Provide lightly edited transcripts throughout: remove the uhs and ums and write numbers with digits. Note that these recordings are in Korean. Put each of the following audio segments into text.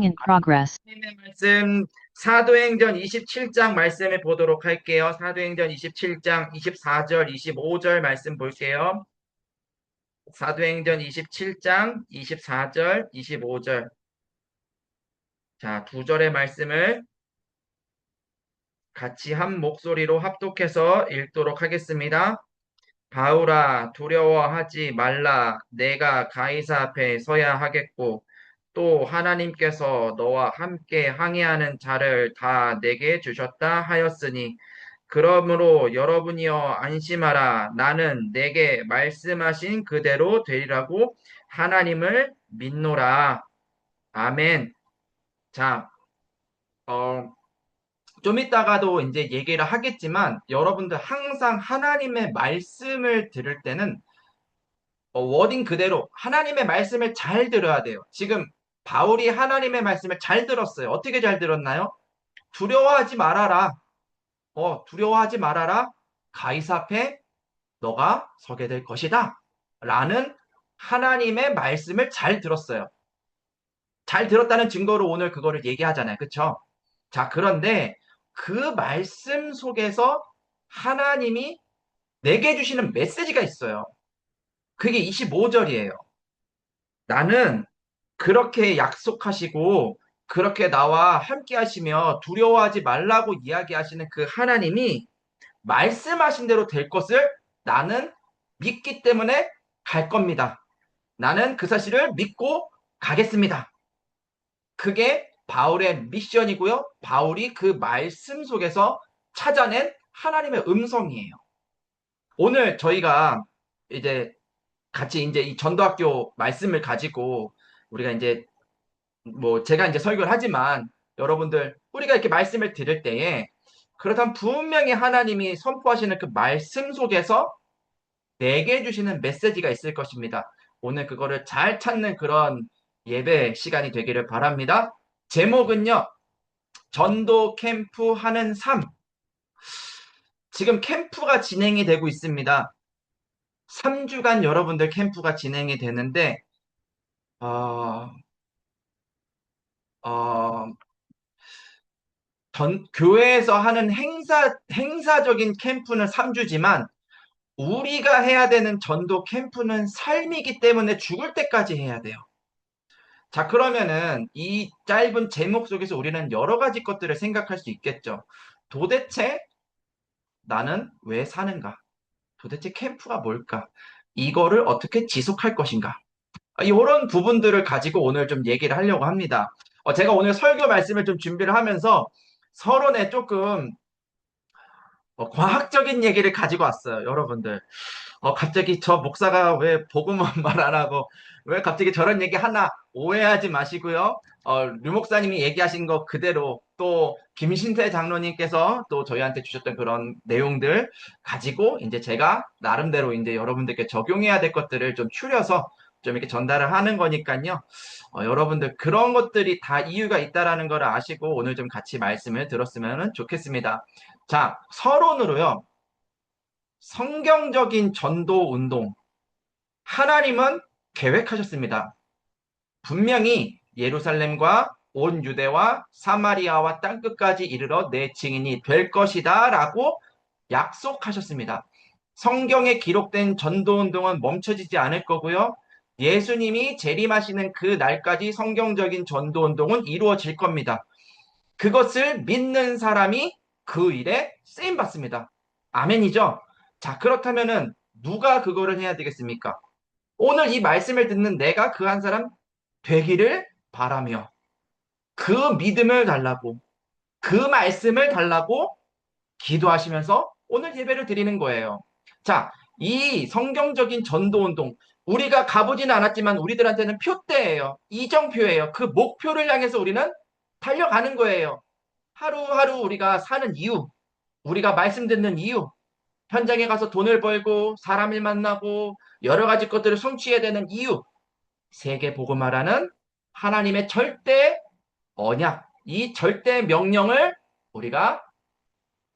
in progress. 하나님의 말씀 사도행전 27장 말씀을 보도록 할게요. 사도행전 27장 24절, 25절 말씀 볼게요. 사도행전 27장 24절, 25절. 자, 두 절의 말씀을 같이 한 목소리로 합독해서 읽도록 하겠습니다. 바울아, 두려워하지 말라. 내가 가이사 앞에 서야 하겠고, 또 하나님께서 너와 함께 항해하는 자를 다 내게 주셨다 하였으니, 그러므로 여러분이여 안심하라. 나는 내게 말씀하신 그대로 되리라고 하나님을 믿노라. 아멘. 자, 어, 좀 이따가도 이제 얘기를 하겠지만, 여러분들 항상 하나님의 말씀을 들을 때는 워딩 그대로 하나님의 말씀을 잘 들어야 돼요. 지금 바울이 하나님의 말씀을 잘 들었어요. 어떻게 잘 들었나요? 두려워하지 말아라. 두려워하지 말아라. 가이사 앞에 너가 서게 될 것이다. 라는 하나님의 말씀을 잘 들었어요. 잘 들었다는 증거로 오늘 그거를 얘기하잖아요. 그쵸? 자, 그런데 그 말씀 속에서 하나님이 내게 주시는 메시지가 있어요. 그게 25절이에요. 나는 그렇게 약속하시고 그렇게 나와 함께 하시며 두려워하지 말라고 이야기하시는 그 하나님이 말씀하신 대로 될 것을 나는 믿기 때문에 갈 겁니다. 나는 그 사실을 믿고 가겠습니다. 그게 바울의 미션이고요. 바울이 그 말씀 속에서 찾아낸 하나님의 음성이에요. 오늘 저희가 이제 같이 이제 이 전도학교 말씀을 가지고 우리가 이제 뭐 제가 이제 설교를 하지만 여러분들 우리가 이렇게 말씀을 들을 때에 그렇다면 분명히 하나님이 선포하시는 그 말씀 속에서 내게 주시는 메시지가 있을 것입니다. 오늘 그거를 잘 찾는 그런 예배 시간이 되기를 바랍니다. 제목은요. 전도 캠프 하는 삶. 지금 캠프가 진행이 되고 있습니다. 3주간 여러분들 캠프가 진행이 되는데 어, 어, 교회에서 하는 행사적인 캠프는 3주지만 우리가 해야 되는 전도 캠프는 삶이기 때문에 죽을 때까지 해야 돼요. 자, 그러면은 이 짧은 제목 속에서 우리는 여러 가지 것들을 생각할 수 있겠죠. 도대체 나는 왜 사는가? 도대체 캠프가 뭘까? 이거를 어떻게 지속할 것인가? 이런 부분들을 가지고 오늘 좀 얘기를 하려고 합니다. 제가 오늘 설교 말씀을 좀 준비를 하면서 서론에 조금 과학적인 얘기를 가지고 왔어요, 여러분들. 갑자기 저 목사가 왜 복음만 말 안 하고 왜 갑자기 저런 얘기 하나 오해하지 마시고요. 류 목사님이 얘기하신 거 그대로 또 김신태 장로님께서 또 저희한테 주셨던 그런 내용들 가지고 이제 제가 나름대로 이제 여러분들께 적용해야 될 것들을 좀 추려서 좀 이렇게 전달을 하는 거니까요. 여러분들 그런 것들이 다 이유가 있다라는 걸 아시고 오늘 좀 같이 말씀을 들었으면 좋겠습니다. 자, 서론으로요. 성경적인 전도 운동. 하나님은 계획하셨습니다. 분명히 예루살렘과 온 유대와 사마리아와 땅끝까지 이르러 내 증인이 될 것이다 라고 약속하셨습니다. 성경에 기록된 전도 운동은 멈춰지지 않을 거고요. 예수님이 재림하시는 그 날까지 성경적인 전도 운동은 이루어질 겁니다. 그것을 믿는 사람이 그 일에 쓰임 받습니다. 아멘이죠? 자, 그렇다면은 누가 그거를 해야 되겠습니까? 오늘 이 말씀을 듣는 내가 그 한 사람 되기를 바라며 그 믿음을 달라고 그 말씀을 달라고 기도하시면서 오늘 예배를 드리는 거예요. 자, 이 성경적인 전도운동 우리가 가보지는 않았지만 우리들한테는 표대예요. 이정표예요. 그 목표를 향해서 우리는 달려가는 거예요. 하루하루 우리가 사는 이유, 우리가 말씀 듣는 이유, 현장에 가서 돈을 벌고 사람을 만나고 여러 가지 것들을 성취해야 되는 이유, 세계 복음화라는 하나님의 절대 언약, 이 절대 명령을 우리가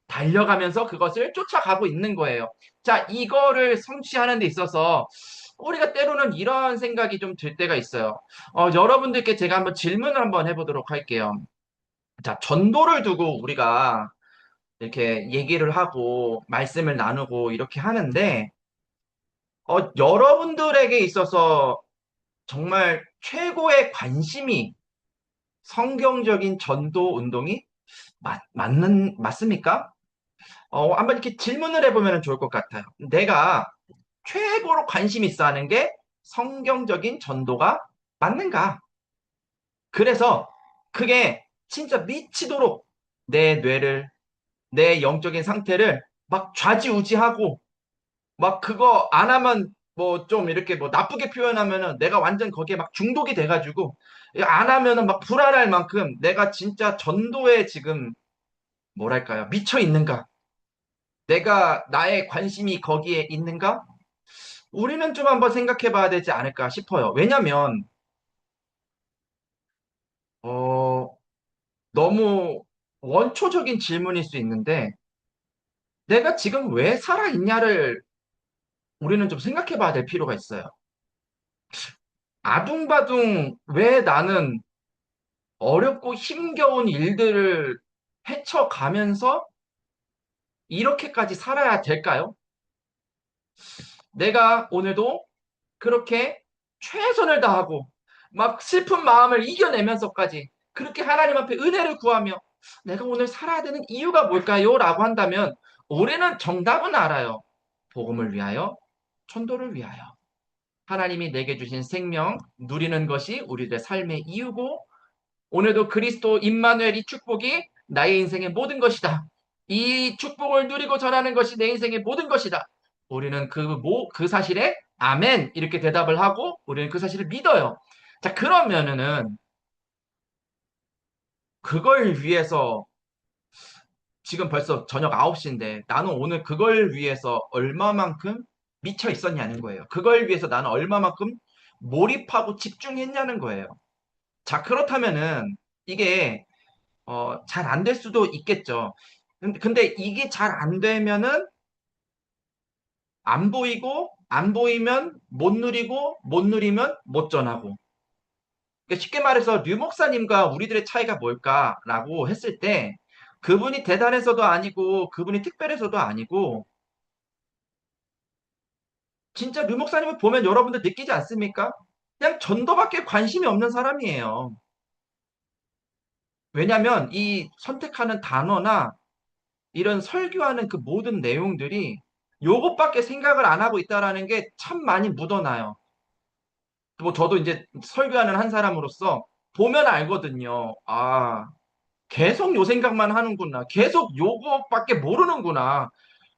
달려가면서 그것을 쫓아가고 있는 거예요. 자, 이거를 성취하는 데 있어서 우리가 때로는 이런 생각이 좀 들 때가 있어요. 여러분들께 제가 한번 질문을 한번 해보도록 할게요. 자, 전도를 두고 우리가 이렇게 얘기를 하고 말씀을 나누고 이렇게 하는데, 여러분들에게 있어서 정말 최고의 관심이 성경적인 전도 운동이 맞습니까? 한번 이렇게 질문을 해보면 좋을 것 같아요. 내가 최고로 관심 있어 하는 게 성경적인 전도가 맞는가? 그래서 그게 진짜 미치도록 내 뇌를, 내 영적인 상태를 막 좌지우지하고 막 그거 안 하면 뭐 좀 이렇게 뭐 나쁘게 표현하면은 내가 완전 거기에 막 중독이 돼가지고 안 하면은 막 불안할 만큼 내가 진짜 전도에 지금 뭐랄까요? 미쳐 있는가? 내가 나의 관심이 거기에 있는가? 우리는 좀 한번 생각해 봐야 되지 않을까 싶어요. 왜냐면 어, 너무 원초적인 질문일 수 있는데 내가 지금 왜 살아있냐를 우리는 좀 생각해 봐야 될 필요가 있어요. 아둥바둥 왜 나는 어렵고 힘겨운 일들을 헤쳐가면서 이렇게까지 살아야 될까요? 내가 오늘도 그렇게 최선을 다하고 막 슬픈 마음을 이겨내면서까지 그렇게 하나님 앞에 은혜를 구하며 내가 오늘 살아야 되는 이유가 뭘까요? 라고 한다면 우리는 정답은 알아요. 복음을 위하여, 천도를 위하여. 하나님이 내게 주신 생명, 누리는 것이 우리들의 삶의 이유고 오늘도 그리스도 임마누엘 이 축복이 나의 인생의 모든 것이다. 이 축복을 누리고 전하는 것이 내 인생의 모든 것이다. 우리는 그 사실에 아멘 이렇게 대답을 하고 우리는 그 사실을 믿어요. 자, 그러면은 그걸 위해서 지금 벌써 저녁 9시인데 나는 오늘 그걸 위해서 얼마만큼 미쳐 있었냐는 거예요. 그걸 위해서 나는 얼마만큼 몰입하고 집중했냐는 거예요. 자, 그렇다면은 이게 잘 안 될 수도 있겠죠. 근데 이게 잘 안 되면은 안 보이고, 안 보이면 못 누리고, 못 누리면 못 전하고. 그러니까 쉽게 말해서 류 목사님과 우리들의 차이가 뭘까라고 했을 때 그분이 대단해서도 아니고, 그분이 특별해서도 아니고, 진짜 류 목사님을 보면 여러분들 느끼지 않습니까? 그냥 전도밖에 관심이 없는 사람이에요. 왜냐면 이 선택하는 단어나 이런 설교하는 그 모든 내용들이 요것밖에 생각을 안 하고 있다라는 게 참 많이 묻어나요. 뭐 저도 이제 설교하는 한 사람으로서 보면 알거든요. 아, 계속 요 생각만 하는구나. 계속 요것밖에 모르는구나.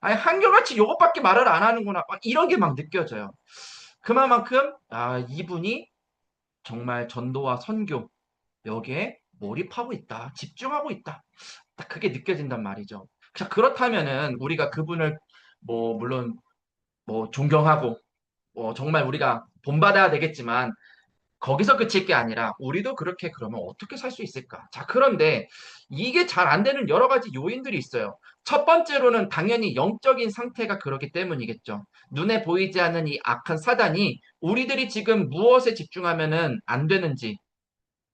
아니, 한결같이 요것밖에 말을 안 하는구나. 막 이런 게 막 느껴져요. 그만큼, 이분이 정말 전도와 선교, 여기에 몰입하고 있다. 집중하고 있다. 딱 그게 느껴진단 말이죠. 자, 그렇다면은 우리가 그분을 뭐 물론 뭐 존경하고 정말 우리가 본받아야 되겠지만 거기서 그칠 게 아니라 우리도 그렇게 그러면 어떻게 살 수 있을까? 자, 그런데 이게 잘 안 되는 여러 가지 요인들이 있어요. 첫 번째로는 당연히 영적인 상태가 그렇기 때문이겠죠. 눈에 보이지 않는 이 악한 사단이 우리들이 지금 무엇에 집중하면은 안 되는지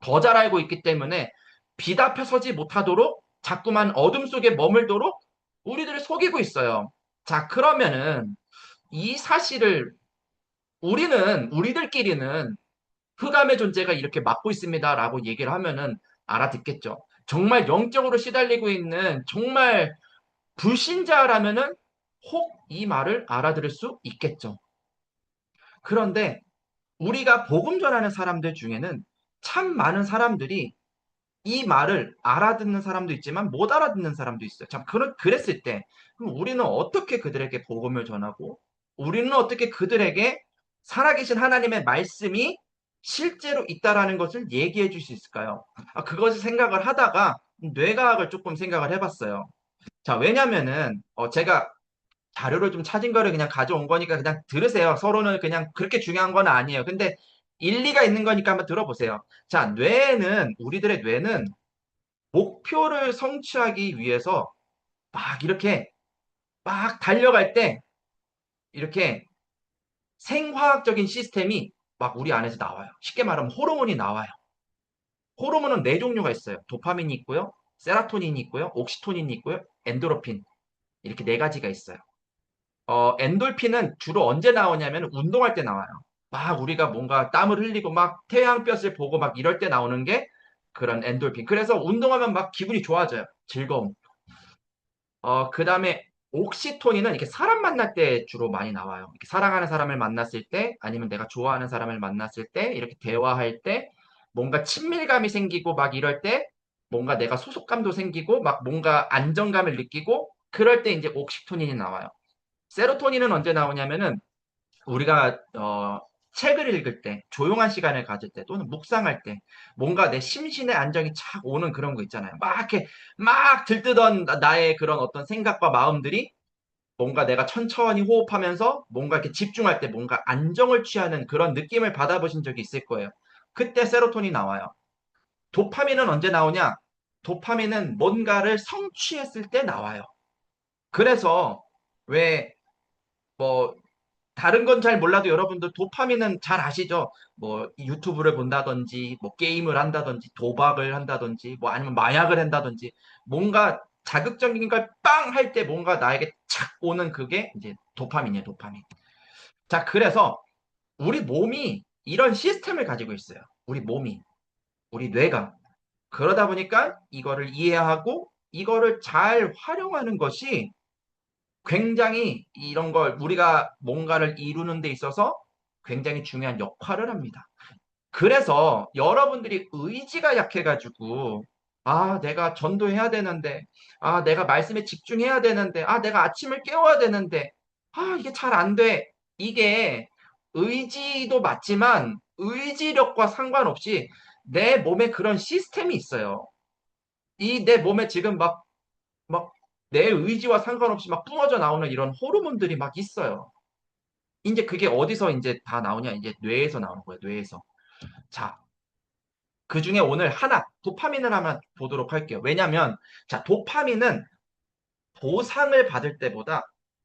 더 잘 알고 있기 때문에 빛 앞에 서지 못하도록 자꾸만 어둠 속에 머물도록 우리들을 속이고 있어요. 자, 그러면은 이 사실을 우리들끼리는 흑암의 존재가 이렇게 막고 있습니다라고 얘기를 하면은 알아듣겠죠. 정말 영적으로 시달리고 있는 정말 불신자라면은 혹 이 말을 알아들을 수 있겠죠. 그런데 우리가 복음 전하는 사람들 중에는 참 많은 사람들이 이 말을 알아듣는 사람도 있지만 못 알아듣는 사람도 있어요. 참, 그랬을 때, 그럼 우리는 어떻게 그들에게 복음을 전하고, 우리는 어떻게 그들에게 살아계신 하나님의 말씀이 실제로 있다라는 것을 얘기해 줄 수 있을까요? 그것을 생각을 하다가 뇌과학을 조금 생각을 해봤어요. 자, 왜냐면은, 제가 자료를 좀 찾은 거를 그냥 가져온 거니까 그냥 들으세요. 서로는 그냥 그렇게 중요한 건 아니에요. 근데 일리가 있는 거니까 한번 들어보세요. 자, 우리들의 뇌는 목표를 성취하기 위해서 막 이렇게 막 달려갈 때 이렇게 생화학적인 시스템이 막 우리 안에서 나와요. 쉽게 말하면 호르몬이 나와요. 호르몬은 네 종류가 있어요. 도파민이 있고요. 세라토닌이 있고요. 옥시토닌이 있고요. 엔도르핀. 이렇게 네 가지가 있어요. 엔돌핀은 주로 언제 나오냐면 운동할 때 나와요. 막 우리가 뭔가 땀을 흘리고 막 태양볕을 보고 막 이럴 때 나오는 게 그런 엔돌핀. 그래서 운동하면 막 기분이 좋아져요. 즐거움. 그 다음에 옥시토닌은 이렇게 사람 만날 때 주로 많이 나와요. 이렇게 사랑하는 사람을 만났을 때, 아니면 내가 좋아하는 사람을 만났을 때, 이렇게 대화할 때, 뭔가 친밀감이 생기고 막 이럴 때, 뭔가 내가 소속감도 생기고, 막 뭔가 안정감을 느끼고, 그럴 때 이제 옥시토닌이 나와요. 세로토닌은 언제 나오냐면은 우리가 책을 읽을 때, 조용한 시간을 가질 때, 또는 묵상할 때, 뭔가 내 심신의 안정이 착 오는 그런 거 있잖아요. 막 이렇게 막 들뜨던 나의 그런 어떤 생각과 마음들이 뭔가 내가 천천히 호흡하면서 뭔가 이렇게 집중할 때 뭔가 안정을 취하는 그런 느낌을 받아보신 적이 있을 거예요. 그때 세로토닌이 나와요. 도파민은 언제 나오냐? 도파민은 뭔가를 성취했을 때 나와요. 그래서 왜 뭐 다른 건 잘 몰라도 여러분들 도파민은 잘 아시죠? 뭐 유튜브를 본다든지 뭐 게임을 한다든지 도박을 한다든지 뭐 아니면 마약을 한다든지 뭔가 자극적인 걸 빵 할 때 뭔가 나에게 착 오는 그게 이제 도파민이에요, 도파민. 자, 그래서 우리 몸이 이런 시스템을 가지고 있어요. 우리 몸이, 우리 뇌가. 그러다 보니까 이거를 이해하고 이거를 잘 활용하는 것이 굉장히 이런 걸 우리가 뭔가를 이루는 데 있어서 굉장히 중요한 역할을 합니다. 그래서 여러분들이 의지가 약해가지고, 아, 내가 전도해야 되는데, 아, 내가 말씀에 집중해야 되는데, 아, 내가 아침을 깨워야 되는데, 아, 이게 잘 안 돼. 이게 의지도 맞지만 의지력과 상관없이 내 몸에 그런 시스템이 있어요. 이 내 몸에 지금 막 내 의지와 상관없이 막 뿜어져 나오는 이런 호르몬들이 막 있어요. 이제 그게 어디서 이제 다 나오냐? 이제 뇌에서 나오는 거예요, 뇌에서. 자, 그 중에 오늘 하나, 도파민을 한번 보도록 할게요. 왜냐면, 자, 도파민은 보상을 받을 때보다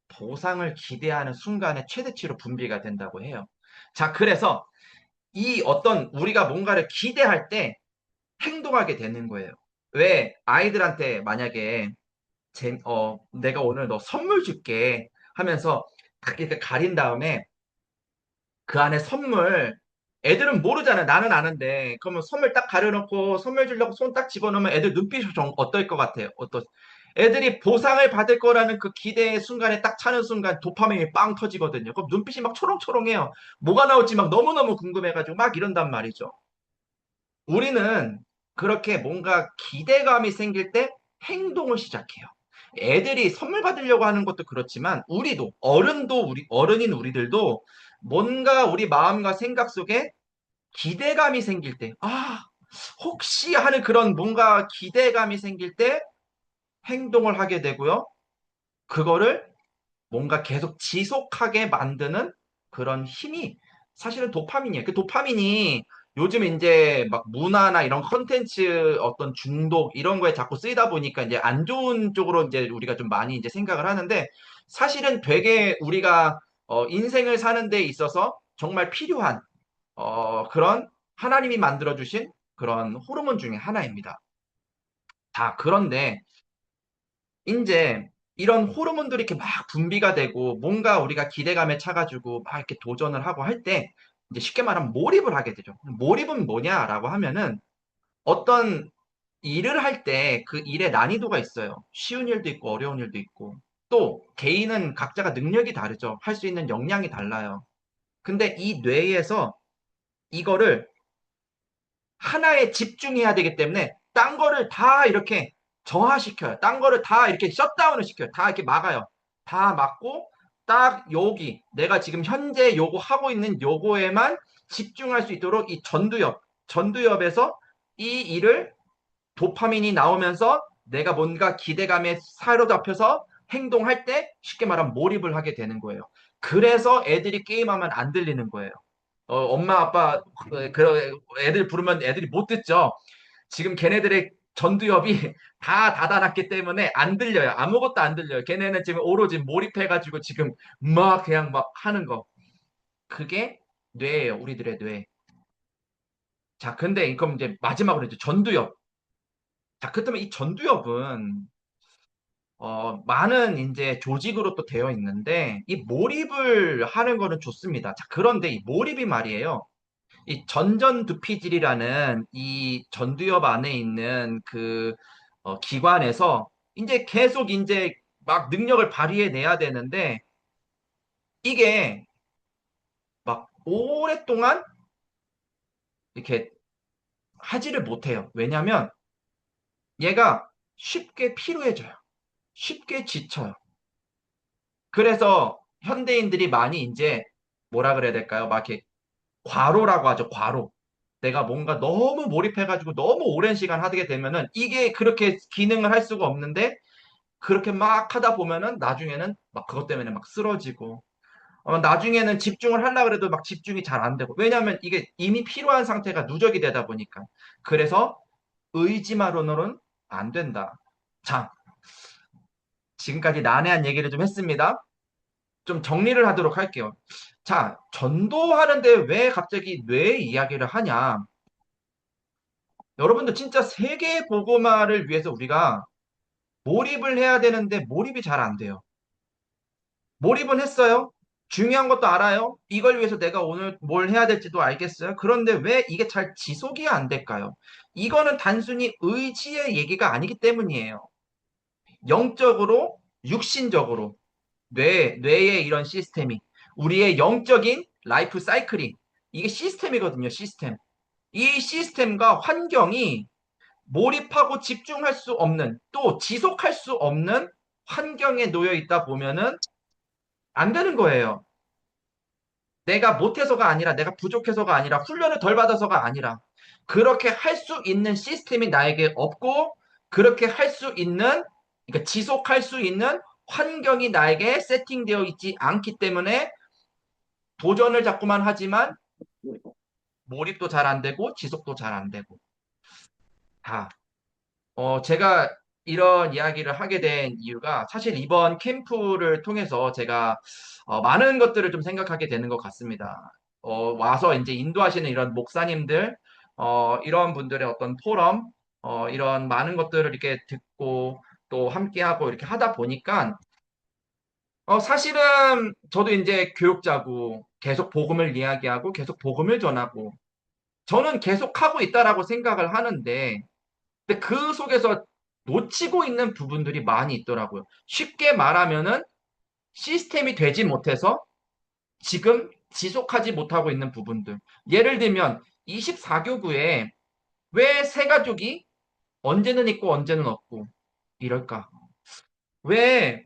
보상을 기대하는 순간에 최대치로 분비가 된다고 해요. 자, 그래서 이 어떤 우리가 뭔가를 기대할 때 행동하게 되는 거예요. 왜 아이들한테 만약에 내가 오늘 너 선물 줄게 하면서 딱 이렇게 가린 다음에 그 안에 선물 애들은 모르잖아. 나는 아는데. 그러면 선물 딱 가려놓고 선물 주려고 손 딱 집어넣으면 애들 눈빛이 좀 어떨 것 같아요? 애들이 보상을 받을 거라는 그 기대의 순간에 딱 차는 순간 도파민이 빵 터지거든요. 그럼 눈빛이 막 초롱초롱해요. 뭐가 나올지 막 너무너무 궁금해가지고 막 이런단 말이죠. 우리는 그렇게 뭔가 기대감이 생길 때 행동을 시작해요. 애들이 선물 받으려고 하는 것도 그렇지만 우리도 어른인 우리들도 뭔가 우리 마음과 생각 속에 기대감이 생길 때, 아, 혹시 하는 그런 뭔가 기대감이 생길 때 행동을 하게 되고요. 그거를 뭔가 계속 지속하게 만드는 그런 힘이 사실은 도파민이에요. 그 도파민이 요즘 이제 막 문화나 이런 컨텐츠 어떤 중독 이런 거에 자꾸 쓰이다 보니까 이제 안 좋은 쪽으로 이제 우리가 좀 많이 이제 생각을 하는데 사실은 되게 우리가 인생을 사는 데 있어서 정말 필요한 그런 하나님이 만들어 주신 그런 호르몬 중에 하나입니다. 자, 그런데 이제 이런 호르몬들이 이렇게 막 분비가 되고 뭔가 우리가 기대감에 차가지고 막 이렇게 도전을 하고 할 때 이제 쉽게 말하면 몰입을 하게 되죠. 몰입은 뭐냐라고 하면은 어떤 일을 할 때 그 일의 난이도가 있어요. 쉬운 일도 있고 어려운 일도 있고 또 개인은 각자가 능력이 다르죠. 할 수 있는 역량이 달라요. 근데 이 뇌에서 이거를 하나에 집중해야 되기 때문에 딴 거를 다 이렇게 정화시켜요. 딴 거를 다 이렇게 셧다운을 시켜요. 다 이렇게 막아요. 다 막고 딱 여기 내가 지금 현재 요거 하고 있는 요거에만 집중할 수 있도록 이 전두엽에서 이 일을 도파민이 나오면서 내가 뭔가 기대감에 사로잡혀서 행동할 때 쉽게 말하면 몰입을 하게 되는 거예요. 그래서 애들이 게임하면 안 들리는 거예요. 엄마 아빠 애들 부르면 애들이 못 듣죠. 지금 걔네들의 전두엽이 다 닫아놨기 때문에 안 들려요. 아무것도 안 들려요. 걔네는 지금 오로지 몰입해가지고 지금 막 그냥 막 하는 거. 그게 뇌예요. 우리들의 뇌. 자, 근데 그럼 이제 마지막으로 이제 전두엽. 자, 그렇다면 이 전두엽은 많은 이제 조직으로 또 되어 있는데 이 몰입을 하는 거는 좋습니다. 자, 그런데 이 몰입이 말이에요. 이 전전두피질이라는 이 전두엽 안에 있는 그 기관에서 이제 계속 이제 막 능력을 발휘해 내야 되는데 이게 막 오랫동안 이렇게 하지를 못해요. 왜냐하면 얘가 쉽게 피로해져요. 쉽게 지쳐요. 그래서 현대인들이 많이 이제 뭐라 그래야 될까요? 막 이렇게 과로라고 하죠. 과로. 내가 뭔가 너무 몰입해가지고 너무 오랜 시간 하게 되면은 이게 그렇게 기능을 할 수가 없는데 그렇게 막 하다 보면은 나중에는 막 그것 때문에 막 쓰러지고 나중에는 집중을 하려고 해도 막 집중이 잘 안 되고 왜냐하면 이게 이미 피로한 상태가 누적이 되다 보니까 그래서 의지만으로는 안 된다. 자, 지금까지 난해한 얘기를 좀 했습니다. 좀 정리를 하도록 할게요. 자, 전도하는데 왜 갑자기 뇌 이야기를 하냐? 여러분들 진짜 세계 보고마를 위해서 우리가 몰입을 해야 되는데 몰입이 잘 안 돼요. 몰입은 했어요. 중요한 것도 알아요. 이걸 위해서 내가 오늘 뭘 해야 될지도 알겠어요. 그런데 왜 이게 잘 지속이 안 될까요? 이거는 단순히 의지의 얘기가 아니기 때문이에요. 영적으로, 육신적으로, 뇌의 이런 시스템이, 우리의 영적인 라이프 사이클이, 이게 시스템이거든요, 시스템. 이 시스템과 환경이 몰입하고 집중할 수 없는, 또 지속할 수 없는 환경에 놓여 있다 보면은 안 되는 거예요. 내가 못해서가 아니라, 내가 부족해서가 아니라, 훈련을 덜 받아서가 아니라, 그렇게 할 수 있는 시스템이 나에게 없고, 그렇게 할 수 있는, 그러니까 지속할 수 있는 환경이 나에게 세팅되어 있지 않기 때문에 도전을 자꾸만 하지만 몰입도 잘 안 되고, 지속도 잘 안 되고. 다. 제가 이런 이야기를 하게 된 이유가 사실 이번 캠프를 통해서 제가 많은 것들을 좀 생각하게 되는 것 같습니다. 와서 이제 인도하시는 이런 목사님들, 이런 분들의 어떤 포럼, 이런 많은 것들을 이렇게 듣고 또 함께하고 이렇게 하다 보니까 사실은 저도 이제 교육자고 계속 복음을 이야기하고 계속 복음을 전하고 저는 계속 하고 있다라고 생각을 하는데 근데 그 속에서 놓치고 있는 부분들이 많이 있더라고요. 쉽게 말하면은 시스템이 되지 못해서 지금 지속하지 못하고 있는 부분들. 예를 들면 24교구에 왜 새 가족이 언제는 있고 언제는 없고 이럴까? 왜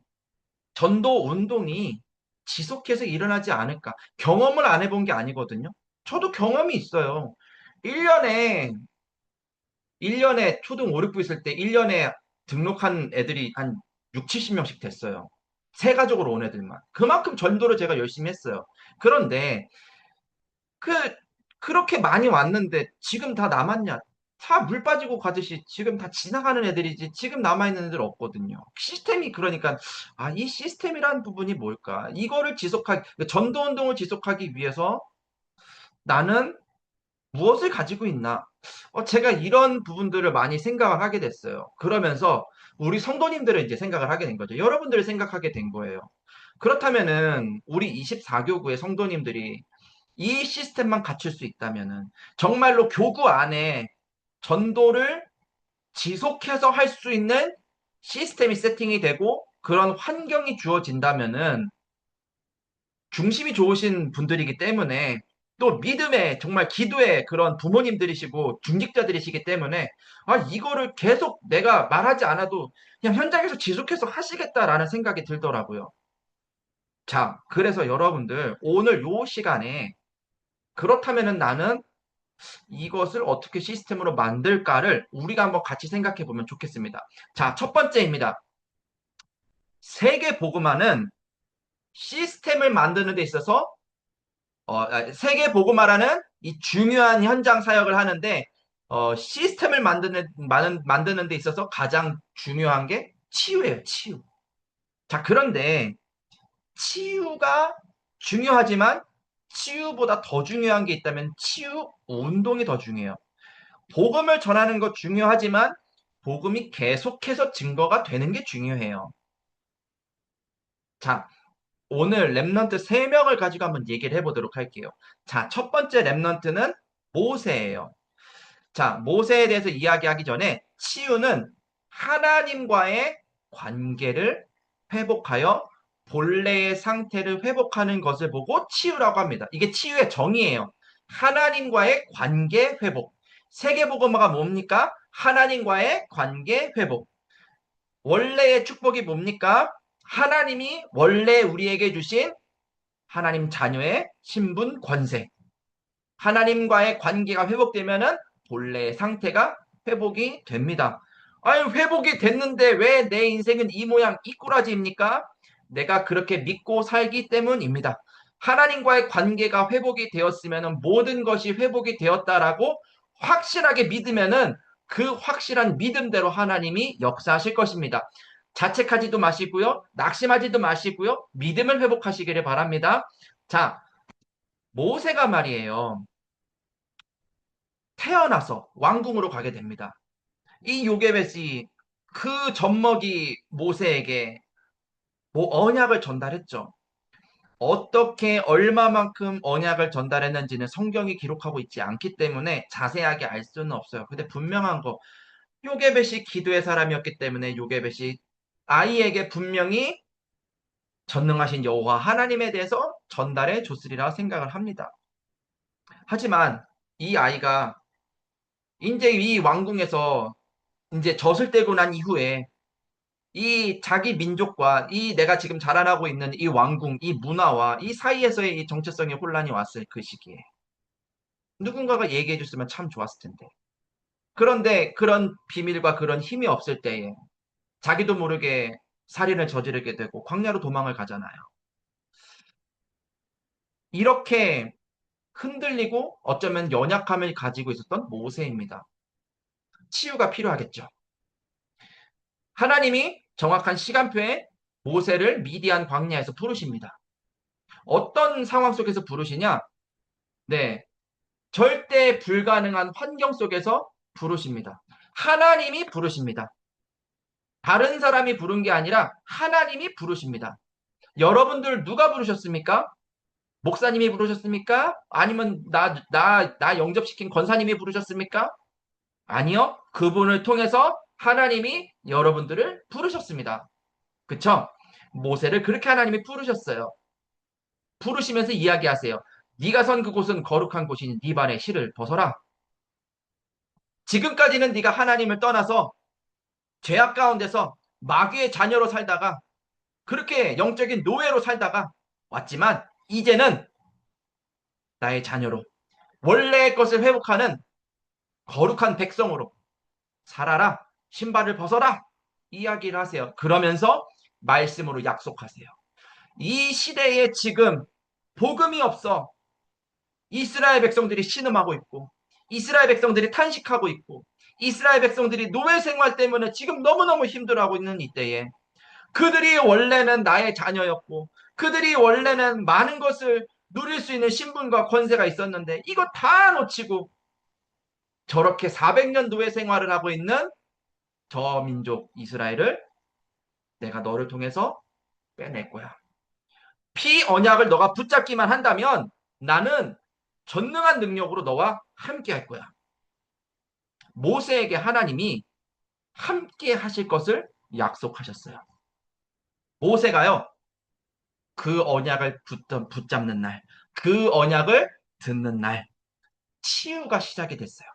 전도 운동이 지속해서 일어나지 않을까? 경험을 안 해본 게 아니거든요. 저도 경험이 있어요. 1년에 1년에 초등 5, 6부 있을 때 1년에 등록한 애들이 한 6, 70명씩 됐어요. 새 가족으로 온 애들만. 그만큼 전도를 제가 열심히 했어요. 그런데 그 그렇게 많이 왔는데 지금 다 남았냐? 다 물 빠지고 가듯이 지금 다 지나가는 애들이지 지금 남아있는 애들 없거든요. 시스템이 그러니까 이 시스템이라는 부분이 뭘까? 이거를 지속하기 전도 운동을 지속하기 위해서 나는 무엇을 가지고 있나? 제가 이런 부분들을 많이 생각을 하게 됐어요. 그러면서 우리 성도님들을 이제 생각을 하게 된 거죠. 여러분들을 생각하게 된 거예요. 그렇다면은 우리 24교구의 성도님들이 이 시스템만 갖출 수 있다면은 정말로 교구 안에 전도를 지속해서 할 수 있는 시스템이 세팅이 되고 그런 환경이 주어진다면은 중심이 좋으신 분들이기 때문에 또 믿음의 정말 기도의 그런 부모님들이시고 중직자들이시기 때문에 이거를 계속 내가 말하지 않아도 그냥 현장에서 지속해서 하시겠다라는 생각이 들더라고요. 자, 그래서 여러분들 오늘 요 시간에 그렇다면은 나는 이것을 어떻게 시스템으로 만들까를 우리가 한번 같이 생각해 보면 좋겠습니다. 자, 첫 번째입니다. 세계 복음화는 시스템을 만드는 데 있어서 세계 복음화라는 이 중요한 현장 사역을 하는데 시스템을 만드는 데 있어서 가장 중요한 게 치유예요, 치유. 자, 그런데 치유가 중요하지만 치유보다 더 중요한 게 있다면 치유 운동이 더 중요해요. 복음을 전하는 것 중요하지만 복음이 계속해서 증거가 되는 게 중요해요. 자, 오늘 랩넌트 3명을 가지고 한번 얘기를 해보도록 할게요. 자, 첫 번째 랩넌트는 모세예요. 자, 모세에 대해서 이야기하기 전에 치유는 하나님과의 관계를 회복하여 본래의 상태를 회복하는 것을 보고 치유라고 합니다. 이게 치유의 정의예요. 하나님과의 관계 회복. 세계복음화가 뭡니까? 하나님과의 관계 회복. 원래의 축복이 뭡니까? 하나님이 원래 우리에게 주신 하나님 자녀의 신분 권세. 하나님과의 관계가 회복되면은 본래의 상태가 회복이 됩니다. 아유, 회복이 됐는데 왜 내 인생은 이 모양 이 꼬라지입니까? 내가 그렇게 믿고 살기 때문입니다. 하나님과의 관계가 회복이 되었으면 모든 것이 회복이 되었다라고 확실하게 믿으면은 그 확실한 믿음대로 하나님이 역사하실 것입니다. 자책하지도 마시고요. 낙심하지도 마시고요. 믿음을 회복하시기를 바랍니다. 자, 모세가 말이에요. 태어나서 왕궁으로 가게 됩니다. 이 요게벳이 그 젖먹이 모세에게 뭐 언약을 전달했죠. 어떻게 얼마만큼 언약을 전달했는지는 성경이 기록하고 있지 않기 때문에 자세하게 알 수는 없어요. 근데 분명한 거 요게벳이 기도의 사람이었기 때문에 요게벳이 아이에게 분명히 전능하신 여호와 하나님에 대해서 전달해 줬으리라 생각을 합니다. 하지만 이 아이가 이제 이 왕궁에서 이제 젖을 떼고 난 이후에 이 자기 민족과 이 내가 지금 자라나고 있는 이 왕궁, 이 문화와 이 사이에서의 이 정체성의 혼란이 왔을 그 시기에 누군가가 얘기해 줬으면 참 좋았을 텐데. 그런데 그런 비밀과 그런 힘이 없을 때에 자기도 모르게 살인을 저지르게 되고 광야로 도망을 가잖아요. 이렇게 흔들리고 어쩌면 연약함을 가지고 있었던 모세입니다. 치유가 필요하겠죠. 하나님이 정확한 시간표에 모세를 미디안 광야에서 부르십니다. 어떤 상황 속에서 부르시냐? 네. 절대 불가능한 환경 속에서 부르십니다. 하나님이 부르십니다. 다른 사람이 부른 게 아니라 하나님이 부르십니다. 여러분들 누가 부르셨습니까? 목사님이 부르셨습니까? 아니면 나 영접시킨 권사님이 부르셨습니까? 아니요. 그분을 통해서 하나님이 여러분들을 부르셨습니다. 그쵸? 모세를 그렇게 하나님이 부르셨어요. 부르시면서 이야기하세요. 네가 선 그곳은 거룩한 곳이니 네 발의 실을 벗어라. 지금까지는 네가 하나님을 떠나서 죄악 가운데서 마귀의 자녀로 살다가 그렇게 영적인 노예로 살다가 왔지만 이제는 나의 자녀로 원래의 것을 회복하는 거룩한 백성으로 살아라. 신발을 벗어라. 이야기를 하세요. 그러면서 말씀으로 약속하세요. 이 시대에 지금 복음이 없어 이스라엘 백성들이 신음하고 있고 이스라엘 백성들이 탄식하고 있고 이스라엘 백성들이 노예 생활 때문에 지금 너무너무 힘들어하고 있는 이때에 그들이 원래는 나의 자녀였고 그들이 원래는 많은 것을 누릴 수 있는 신분과 권세가 있었는데 이거 다 놓치고 저렇게 400년 노예 생활을 하고 있는 저 민족 이스라엘을 내가 너를 통해서 빼낼 거야. 피 언약을 너가 붙잡기만 한다면 나는 전능한 능력으로 너와 함께 할 거야. 모세에게 하나님이 함께 하실 것을 약속하셨어요. 모세가요, 그 언약을 붙잡는 날, 그 언약을 듣는 날, 치유가 시작이 됐어요.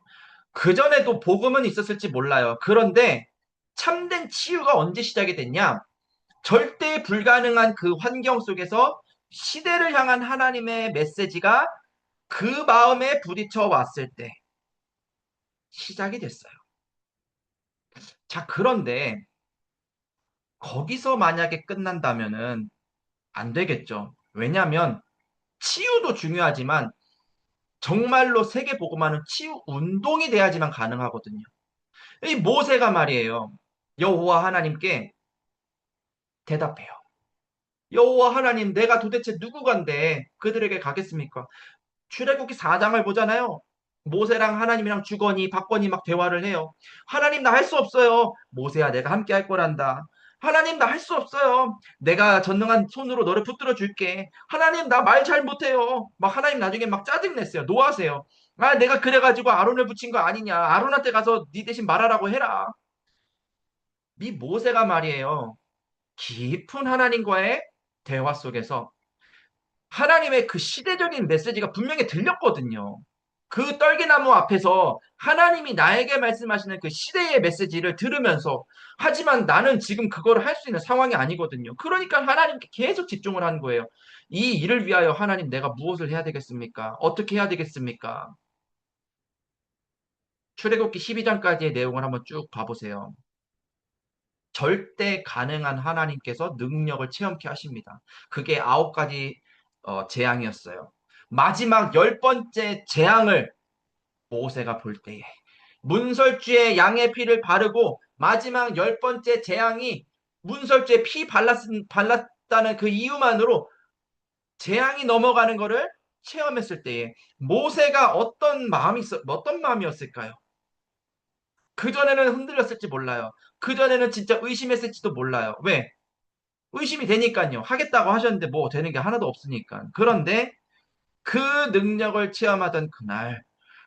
그전에도 복음은 있었을지 몰라요. 그런데 참된 치유가 언제 시작이 됐냐? 절대 불가능한 그 환경 속에서 시대를 향한 하나님의 메시지가 그 마음에 부딪혀 왔을 때 시작이 됐어요. 자, 그런데 거기서 만약에 끝난다면은 안 되겠죠. 왜냐하면 치유도 중요하지만 정말로 세계 복음화는 치유 운동이 돼야지만 가능하거든요. 이 모세가 말이에요. 여호와 하나님께 대답해요. 여호와 하나님, 내가 도대체 누구간데 그들에게 가겠습니까? 출애굽기 4장을 보잖아요. 모세랑 하나님이랑 주거니 받거니 막 대화를 해요. 하나님 나 할 수 없어요. 모세야 내가 함께 할 거란다. 하나님 나 할 수 없어요. 내가 전능한 손으로 너를 붙들어 줄게. 하나님 나 말 잘 못해요. 막 하나님 나중에 막 짜증 냈어요. 노하세요. 아 내가 그래가지고 아론을 붙인 거 아니냐. 아론한테 가서 네 대신 말하라고 해라. 이 모세가 말이에요. 깊은 하나님과의 대화 속에서 하나님의 그 시대적인 메시지가 분명히 들렸거든요. 그 떨기나무 앞에서 하나님이 나에게 말씀하시는 그 시대의 메시지를 들으면서 하지만 나는 지금 그거를 할 수 있는 상황이 아니거든요. 그러니까 하나님께 계속 집중을 하는 거예요. 이 일을 위하여 하나님 내가 무엇을 해야 되겠습니까? 어떻게 해야 되겠습니까? 출애굽기 12장까지의 내용을 한번 쭉 봐보세요. 절대 가능한 하나님께서 능력을 체험케 하십니다. 그게 9가지 재앙이었어요. 마지막 10번째 재앙을 모세가 볼 때에 문설주에 양의 피를 바르고 마지막 10번째 재앙이 문설주에 피 발랐다는 그 이유만으로 재앙이 넘어가는 것을 체험했을 때에 모세가 어떤 마음이었을까요? 그전에는 흔들렸을지 몰라요. 그전에는 진짜 의심했을지도 몰라요. 왜? 의심이 되니까요. 하겠다고 하셨는데 뭐 되는 게 하나도 없으니까. 그런데 그 능력을 체험하던 그날,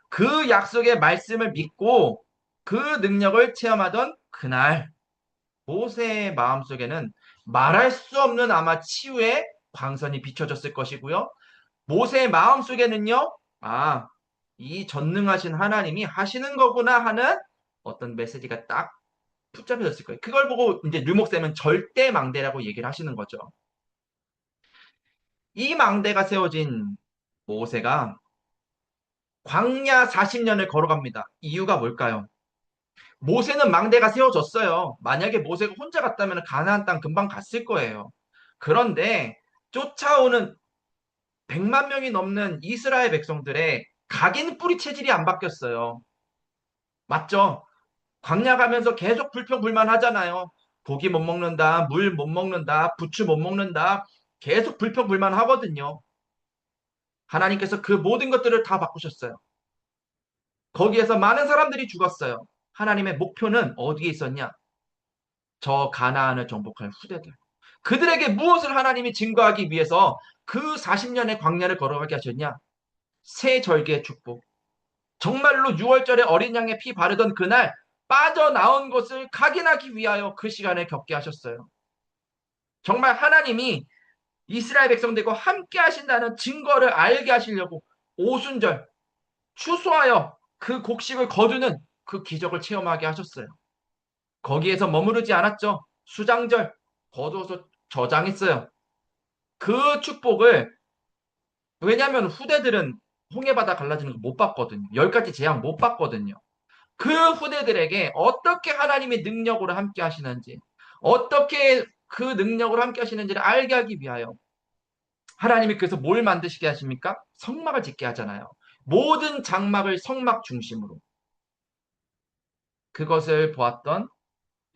그 약속의 말씀을 믿고 그 능력을 체험하던 그날, 모세의 마음속에는 말할 수 없는 아마 치유의 광선이 비춰졌을 것이고요. 모세의 마음속에는요, 아, 이 전능하신 하나님이 하시는 거구나 하는 어떤 메시지가 딱 붙잡혀졌을 거예요. 그걸 보고 이제 류목쌤은 절대 망대라고 얘기를 하시는 거죠. 이 망대가 세워진 모세가 광야 40년을 걸어갑니다. 이유가 뭘까요? 모세는 망대가 세워졌어요. 만약에 모세가 혼자 갔다면 가나안 땅 금방 갔을 거예요. 그런데 쫓아오는 100만 명이 넘는 이스라엘 백성들의 각인 뿌리 체질이 안 바뀌었어요. 맞죠? 광야 가면서 계속 불평불만 하잖아요. 고기 못 먹는다, 물 못 먹는다, 부추 못 먹는다. 계속 불평불만 하거든요. 하나님께서 그 모든 것들을 다 바꾸셨어요. 거기에서 많은 사람들이 죽었어요. 하나님의 목표는 어디에 있었냐? 저 가나안을 정복할 후대들. 그들에게 무엇을 하나님이 증거하기 위해서 그 40년의 광야를 걸어가게 하셨냐? 새 절기의 축복. 정말로 6월절에 어린 양의 피 바르던 그날 빠져나온 것을 각인하기 위하여 그 시간을 겪게 하셨어요. 정말 하나님이 이스라엘 백성들과 함께 하신다는 증거를 알게 하시려고 오순절 추수하여 그 곡식을 거두는 그 기적을 체험하게 하셨어요. 거기에서 머무르지 않았죠. 수장절 거두어서 저장했어요. 그 축복을 왜냐하면 후대들은 홍해바다 갈라지는 거 못 봤거든요. 10가지 재앙 못 봤거든요. 그 후대들에게 어떻게 하나님의 능력으로 함께 하시는지 어떻게 그 능력으로 함께 하시는지를 알게 하기 위하여 하나님이 그래서 뭘 만드시게 하십니까? 성막을 짓게 하잖아요. 모든 장막을 성막 중심으로 그것을 보았던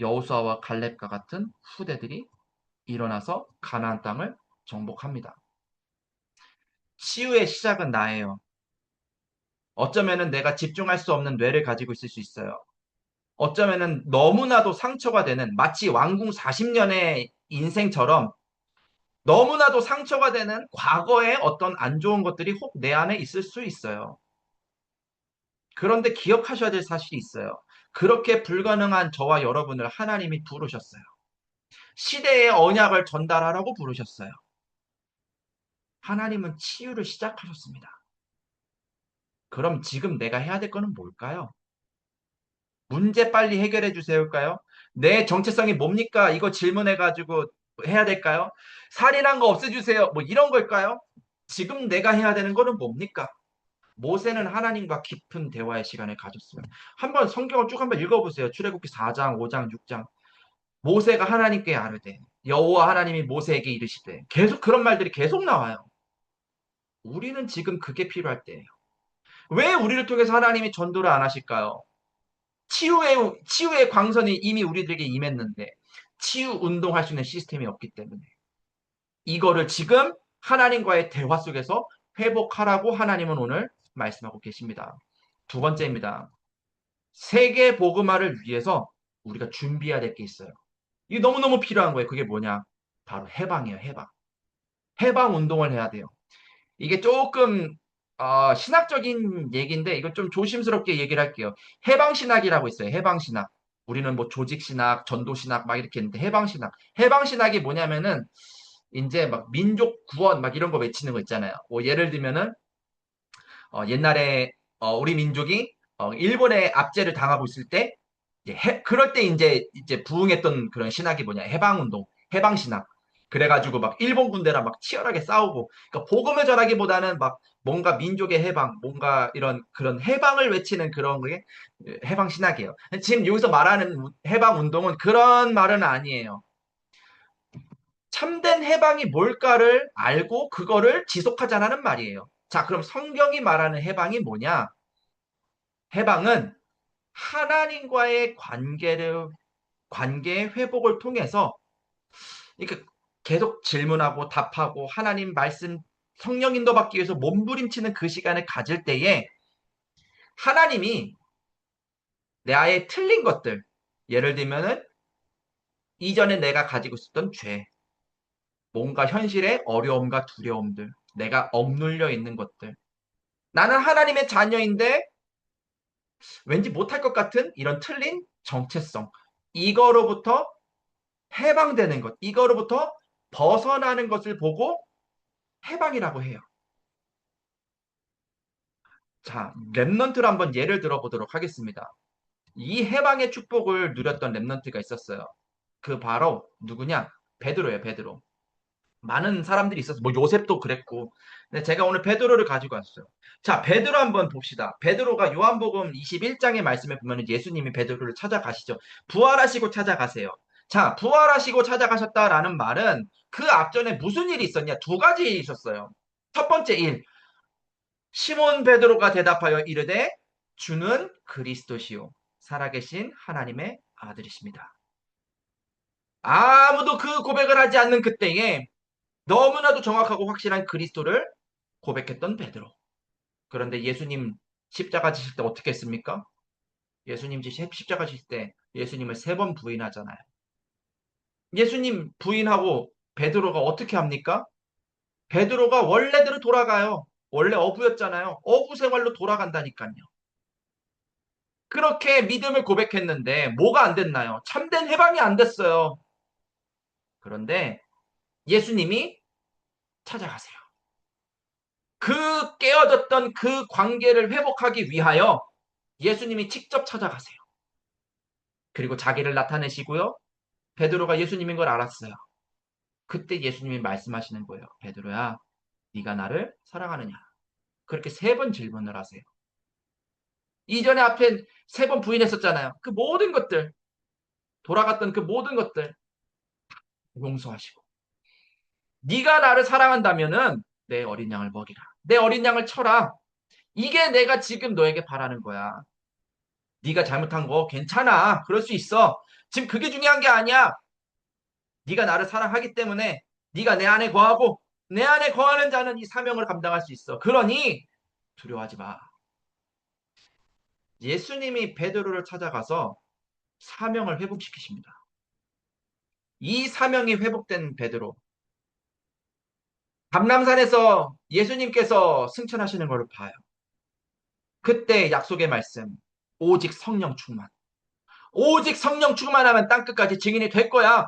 여호수아와 갈렙과 같은 후대들이 일어나서 가나안 땅을 정복합니다. 치유의 시작은 나예요. 어쩌면은 내가 집중할 수 없는 뇌를 가지고 있을 수 있어요. 어쩌면은 너무나도 상처가 되는 마치 왕궁 40년의 인생처럼 너무나도 상처가 되는 과거의 어떤 안 좋은 것들이 혹 내 안에 있을 수 있어요. 그런데 기억하셔야 될 사실이 있어요. 그렇게 불가능한 저와 여러분을 하나님이 부르셨어요. 시대의 언약을 전달하라고 부르셨어요. 하나님은 치유를 시작하셨습니다. 그럼 지금 내가 해야 될 거는 뭘까요? 문제 빨리 해결해 주세요일까요? 내 정체성이 뭡니까? 이거 질문해가지고 해야 될까요? 살인한 거 없애주세요. 뭐 이런 걸까요? 지금 내가 해야 되는 거는 뭡니까? 모세는 하나님과 깊은 대화의 시간을 가졌어요. 한번 성경을 쭉 한번 읽어보세요. 출애굽기 4장, 5장, 6장. 모세가 하나님께 아뢰되 여호와 하나님이 모세에게 이르시되 계속 그런 말들이 계속 나와요. 우리는 지금 그게 필요할 때예요. 왜 우리를 통해서 하나님이 전도를 안 하실까요? 치유의 광선이 이미 우리들에게 임했는데 치유 운동할 수 있는 시스템이 없기 때문에 이거를 지금 하나님과의 대화 속에서 회복하라고 하나님은 오늘 말씀하고 계십니다. 두 번째입니다. 세계 복음화를 위해서 우리가 준비해야 될 게 있어요. 이게 너무너무 필요한 거예요. 그게 뭐냐? 바로 해방이에요. 해방. 해방 운동을 해야 돼요. 이게 조금 신학적인 얘기인데 이거 좀 조심스럽게 얘기를 할게요. 해방신학이라고 있어요. 해방신학. 우리는 뭐 조직신학, 전도신학 막 이렇게 있는데 해방신학. 해방신학이 뭐냐면은 이제 막 민족 구원 막 이런 거 외치는 거 있잖아요. 뭐 예를 들면은 옛날에 우리 민족이 일본의 압제를 당하고 있을 때 그럴 때 이제 부흥했던 그런 신학이 뭐냐 해방운동, 해방신학. 그래가지고 막 일본 군대랑 막 치열하게 싸우고, 그러니까 복음을 전하기보다는 막 뭔가 민족의 해방, 뭔가 이런 그런 해방을 외치는 그런 게 해방신학이에요. 지금 여기서 말하는 해방운동은 그런 말은 아니에요. 참된 해방이 뭘까를 알고 그거를 지속하자는 말이에요. 자, 그럼 성경이 말하는 해방이 뭐냐? 해방은 하나님과의 관계의 회복을 통해서 이렇게 계속 질문하고 답하고 하나님 말씀 성령 인도 받기 위해서 몸부림치는 그 시간을 가질 때에 하나님이 내 아예 틀린 것들, 예를 들면은 이전에 내가 가지고 있었던 죄, 뭔가 현실의 어려움과 두려움들, 내가 억눌려 있는 것들, 나는 하나님의 자녀인데 왠지 못할 것 같은 이런 틀린 정체성, 이거로부터 해방되는 것, 이거로부터 벗어나는 것을 보고 해방이라고 해요. 자, 랩넌트를 한번 예를 들어보도록 하겠습니다. 이 해방의 축복을 누렸던 랩넌트가 있었어요. 그 바로 누구냐? 베드로예요, 베드로. 많은 사람들이 있었어요. 뭐 요셉도 그랬고. 근데 제가 오늘 베드로를 가지고 왔어요. 자, 베드로 한번 봅시다. 베드로가 요한복음 21장의 말씀에 보면 예수님이 베드로를 찾아가시죠. 부활하시고 찾아가세요. 자, 부활하시고 찾아가셨다라는 말은 그 앞전에 무슨 일이 있었냐? 두 가지 있었어요. 첫 번째 일, 시몬 베드로가 대답하여 이르되 주는 그리스도시요 살아계신 하나님의 아들이십니다. 아무도 그 고백을 하지 않는 그때에 너무나도 정확하고 확실한 그리스도를 고백했던 베드로. 그런데 예수님 십자가 지실 때 어떻게 했습니까? 예수님 십자가 지실 때 예수님을 세 번 부인하잖아요. 예수님 부인하고 베드로가 어떻게 합니까? 베드로가 원래대로 돌아가요. 원래 어부였잖아요. 어부 생활로 돌아간다니까요. 그렇게 믿음을 고백했는데 뭐가 안 됐나요? 참된 해방이 안 됐어요. 그런데 예수님이 찾아가세요. 그 깨어졌던 그 관계를 회복하기 위하여 예수님이 직접 찾아가세요. 그리고 자기를 나타내시고요. 베드로가 예수님인 걸 알았어요. 그때 예수님이 말씀하시는 거예요. 베드로야, 네가 나를 사랑하느냐? 그렇게 세 번 질문을 하세요. 이전에 앞에 세 번 부인했었잖아요. 그 모든 것들, 돌아갔던 그 모든 것들 용서하시고 네가 나를 사랑한다면은 내 어린 양을 먹이라. 내 어린 양을 쳐라. 이게 내가 지금 너에게 바라는 거야. 네가 잘못한 거 괜찮아. 그럴 수 있어. 지금 그게 중요한 게 아니야. 네가 나를 사랑하기 때문에 네가 내 안에 거하고 내 안에 거하는 자는 이 사명을 감당할 수 있어. 그러니 두려워하지 마. 예수님이 베드로를 찾아가서 사명을 회복시키십니다. 이 사명이 회복된 베드로. 감람산에서 예수님께서 승천하시는 것을 봐요. 그때 약속의 말씀. 오직 성령 충만. 오직 성령 충만하면 땅끝까지 증인이 될 거야.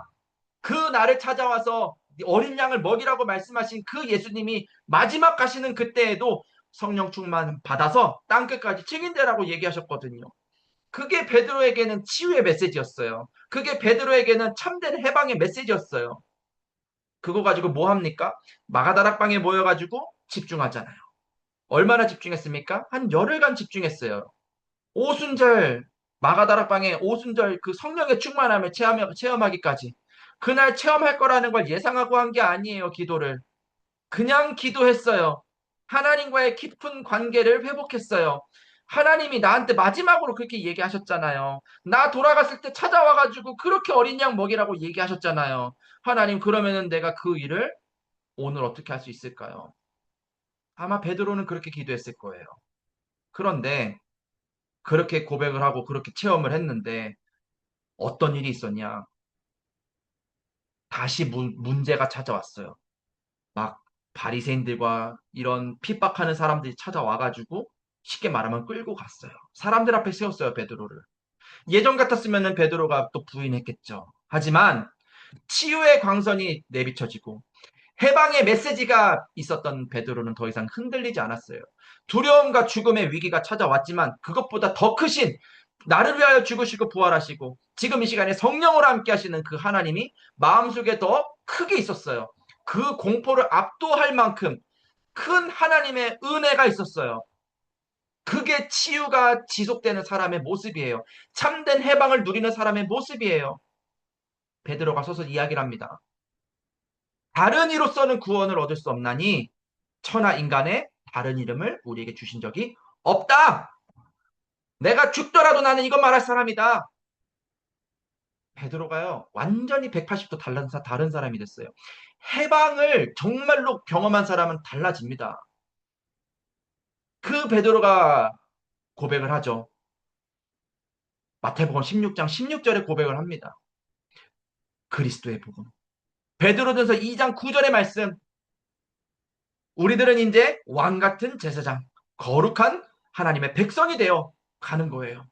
그 나를 찾아와서 어린 양을 먹이라고 말씀하신 그 예수님이 마지막 가시는 그때에도 성령 충만 받아서 땅끝까지 증인되라고 얘기하셨거든요. 그게 베드로에게는 치유의 메시지였어요. 그게 베드로에게는 참된 해방의 메시지였어요. 그거 가지고 뭐 합니까? 마가다락방에 모여가지고 집중하잖아요. 얼마나 집중했습니까? 한 열흘간 집중했어요. 오순절 마가다락방에 오순절 그 성령의 충만함을 체험하기까지 그날 체험할 거라는 걸 예상하고 한 게 아니에요. 기도를 그냥 기도했어요. 하나님과의 깊은 관계를 회복했어요. 하나님이 나한테 마지막으로 그렇게 얘기하셨잖아요. 나 돌아갔을 때 찾아와가지고 그렇게 어린 양 먹이라고 얘기하셨잖아요. 하나님 그러면은 내가 그 일을 오늘 어떻게 할 수 있을까요? 아마 베드로는 그렇게 기도했을 거예요. 그런데 그렇게 고백을 하고 그렇게 체험을 했는데 어떤 일이 있었냐? 다시 문제가 찾아왔어요. 막 바리새인들과 이런 핍박하는 사람들이 찾아와가지고 쉽게 말하면 끌고 갔어요. 사람들 앞에 세웠어요, 베드로를. 예전 같았으면 베드로가 또 부인했겠죠. 하지만 치유의 광선이 내비쳐지고 해방의 메시지가 있었던 베드로는 더 이상 흔들리지 않았어요. 두려움과 죽음의 위기가 찾아왔지만 그것보다 더 크신 나를 위하여 죽으시고 부활하시고 지금 이 시간에 성령으로 함께 하시는 그 하나님이 마음속에 더 크게 있었어요. 그 공포를 압도할 만큼 큰 하나님의 은혜가 있었어요. 그게 치유가 지속되는 사람의 모습이에요. 참된 해방을 누리는 사람의 모습이에요. 베드로가 서서 이야기를 합니다. 다른 이로서는 구원을 얻을 수 없나니 천하 인간의 다른 이름을 우리에게 주신 적이 없다. 내가 죽더라도 나는 이것 말할 사람이다. 베드로가요 완전히 180도 다른 사람이 됐어요. 해방을 정말로 경험한 사람은 달라집니다. 그 베드로가 고백을 하죠. 마태복음 16장 16절에 고백을 합니다. 그리스도의 복음. 베드로전서 2장 9절의 말씀. 우리들은 이제 왕 같은 제사장, 거룩한 하나님의 백성이 되어 가는 거예요.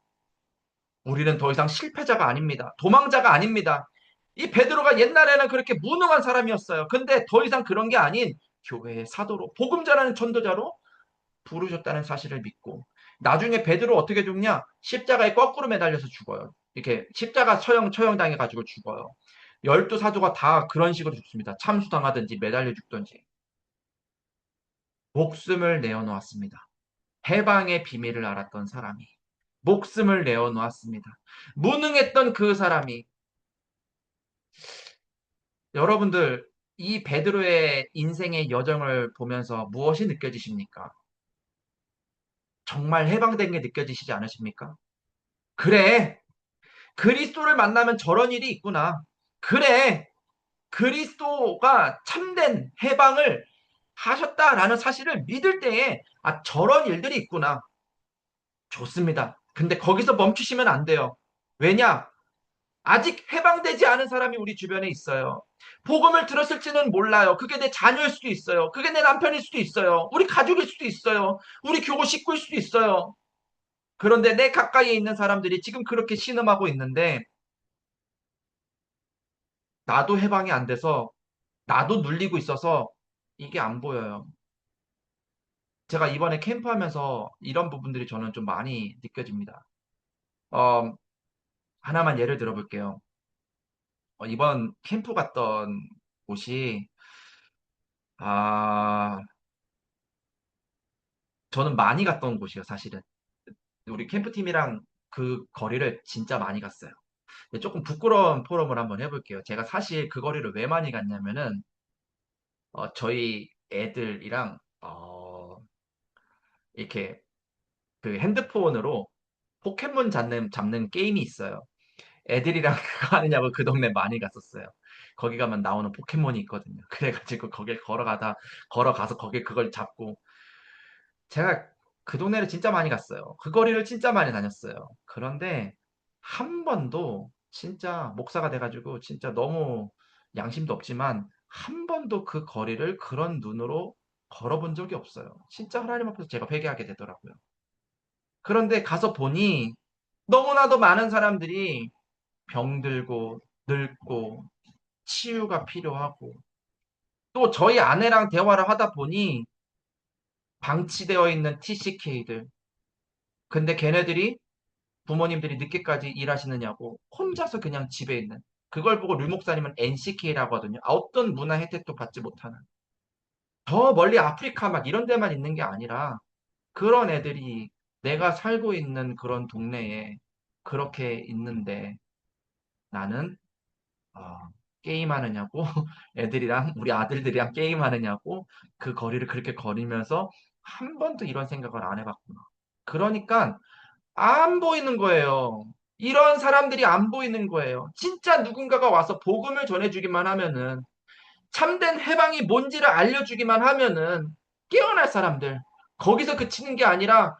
우리는 더 이상 실패자가 아닙니다. 도망자가 아닙니다. 이 베드로가 옛날에는 그렇게 무능한 사람이었어요. 근데 더 이상 그런 게 아닌 교회의 사도로, 복음 전하는 전도자로 부르셨다는 사실을 믿고 나중에 베드로 어떻게 죽냐? 십자가에 거꾸로 매달려서 죽어요. 이렇게 십자가 처형당해가지고 죽어요. 12사도가 다 그런 식으로 죽습니다. 참수당하든지 매달려 죽든지. 목숨을 내어놓았습니다. 해방의 비밀을 알았던 사람이 목숨을 내어놓았습니다. 무능했던 그 사람이 여러분들 이 베드로의 인생의 여정을 보면서 무엇이 느껴지십니까? 정말 해방된 게 느껴지시지 않으십니까? 그래, 그리스도를 만나면 저런 일이 있구나. 그래, 그리스도가 참된 해방을 하셨다라는 사실을 믿을 때에 저런 일들이 있구나. 좋습니다. 근데 거기서 멈추시면 안 돼요. 왜냐? 아직 해방되지 않은 사람이 우리 주변에 있어요. 복음을 들었을지는 몰라요. 그게 내 자녀일 수도 있어요. 그게 내 남편일 수도 있어요. 우리 가족일 수도 있어요. 우리 교우 식구일 수도 있어요. 그런데 내 가까이에 있는 사람들이 지금 그렇게 신음하고 있는데 나도 해방이 안 돼서 나도 눌리고 있어서 이게 안 보여요. 제가 이번에 캠프하면서 이런 부분들이 저는 좀 많이 느껴집니다. 어, 하나만 예를 들어볼게요. 이번 캠프 갔던 곳이 아, 저는 많이 갔던 곳이에요, 사실은. 우리 캠프팀이랑 그 거리를 진짜 많이 갔어요. 근데 조금 부끄러운 포럼을 한번 해볼게요. 제가 사실 그 거리를 왜 많이 갔냐면은, 저희 애들이랑, 이렇게 그 핸드폰으로 포켓몬 잡는 게임이 있어요. 애들이랑 그거 하느냐고 그 동네 많이 갔었어요. 거기 가면 나오는 포켓몬이 있거든요. 그래가지고 거길 걸어가서 거기 그걸 잡고, 제가 그 동네를 진짜 많이 갔어요. 그 거리를 진짜 많이 다녔어요. 그런데 한 번도 진짜 목사가 돼가지고 진짜 너무 양심도 없지만 한 번도 그 거리를 그런 눈으로 걸어본 적이 없어요. 진짜 하나님 앞에서 제가 회개하게 되더라고요. 그런데 가서 보니 너무나도 많은 사람들이 병들고 늙고 치유가 필요하고 또 저희 아내랑 대화를 하다 보니 방치되어 있는 TCK들 근데 걔네들이 부모님들이 늦게까지 일하시느냐고 혼자서 그냥 집에 있는 그걸 보고 류 목사님은 NCK라고 하거든요. 어떤 문화 혜택도 받지 못하는 더 멀리 아프리카 막 이런 데만 있는 게 아니라 그런 애들이 내가 살고 있는 그런 동네에 그렇게 있는데 나는 게임하느냐고 애들이랑 우리 아들들이랑 게임하느냐고 그 거리를 그렇게 거리면서 한 번도 이런 생각을 안 해봤구나. 그러니까 안 보이는 거예요. 이런 사람들이 안 보이는 거예요. 진짜 누군가가 와서 복음을 전해주기만 하면은 참된 해방이 뭔지를 알려주기만 하면은 깨어날 사람들. 거기서 그치는 게 아니라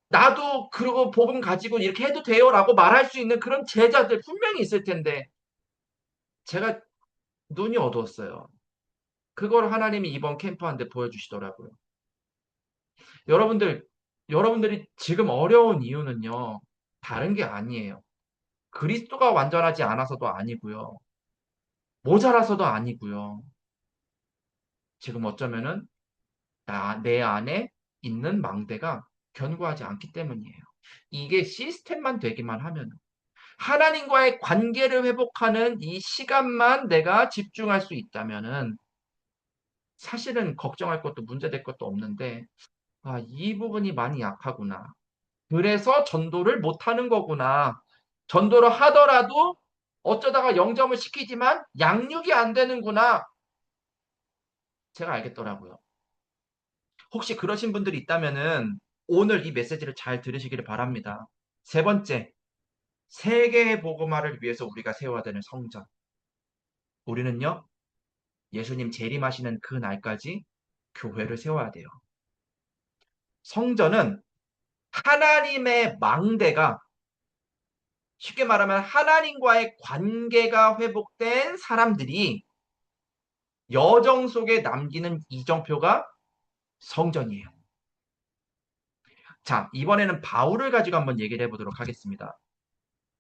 나도 그러고 복음 가지고 이렇게 해도 돼요라고 말할 수 있는 그런 제자들 분명히 있을 텐데 제가 눈이 어두웠어요. 그걸 하나님이 이번 캠프한테 보여주시더라고요. 여러분들, 여러분들이 지금 어려운 이유는요, 다른 게 아니에요. 그리스도가 완전하지 않아서도 아니고요. 모자라서도 아니고요. 지금 어쩌면은 내 안에 있는 망대가 견고하지 않기 때문이에요. 이게 시스템만 되기만 하면 하나님과의 관계를 회복하는 이 시간만 내가 집중할 수 있다면은 사실은 걱정할 것도 문제될 것도 없는데 이 부분이 많이 약하구나. 그래서 전도를 못하는 거구나. 전도를 하더라도 어쩌다가 영점을 시키지만 양육이 안 되는구나. 제가 알겠더라고요. 혹시 그러신 분들이 있다면은 오늘 이 메시지를 잘 들으시기를 바랍니다. 세 번째, 세계의 복음화를 위해서 우리가 세워야 되는 성전. 우리는요, 예수님 재림하시는 그 날까지 교회를 세워야 돼요. 성전은 하나님의 망대가 쉽게 말하면 하나님과의 관계가 회복된 사람들이 여정 속에 남기는 이정표가 성전이에요. 자, 이번에는 바울을 가지고 한번 얘기를 해보도록 하겠습니다.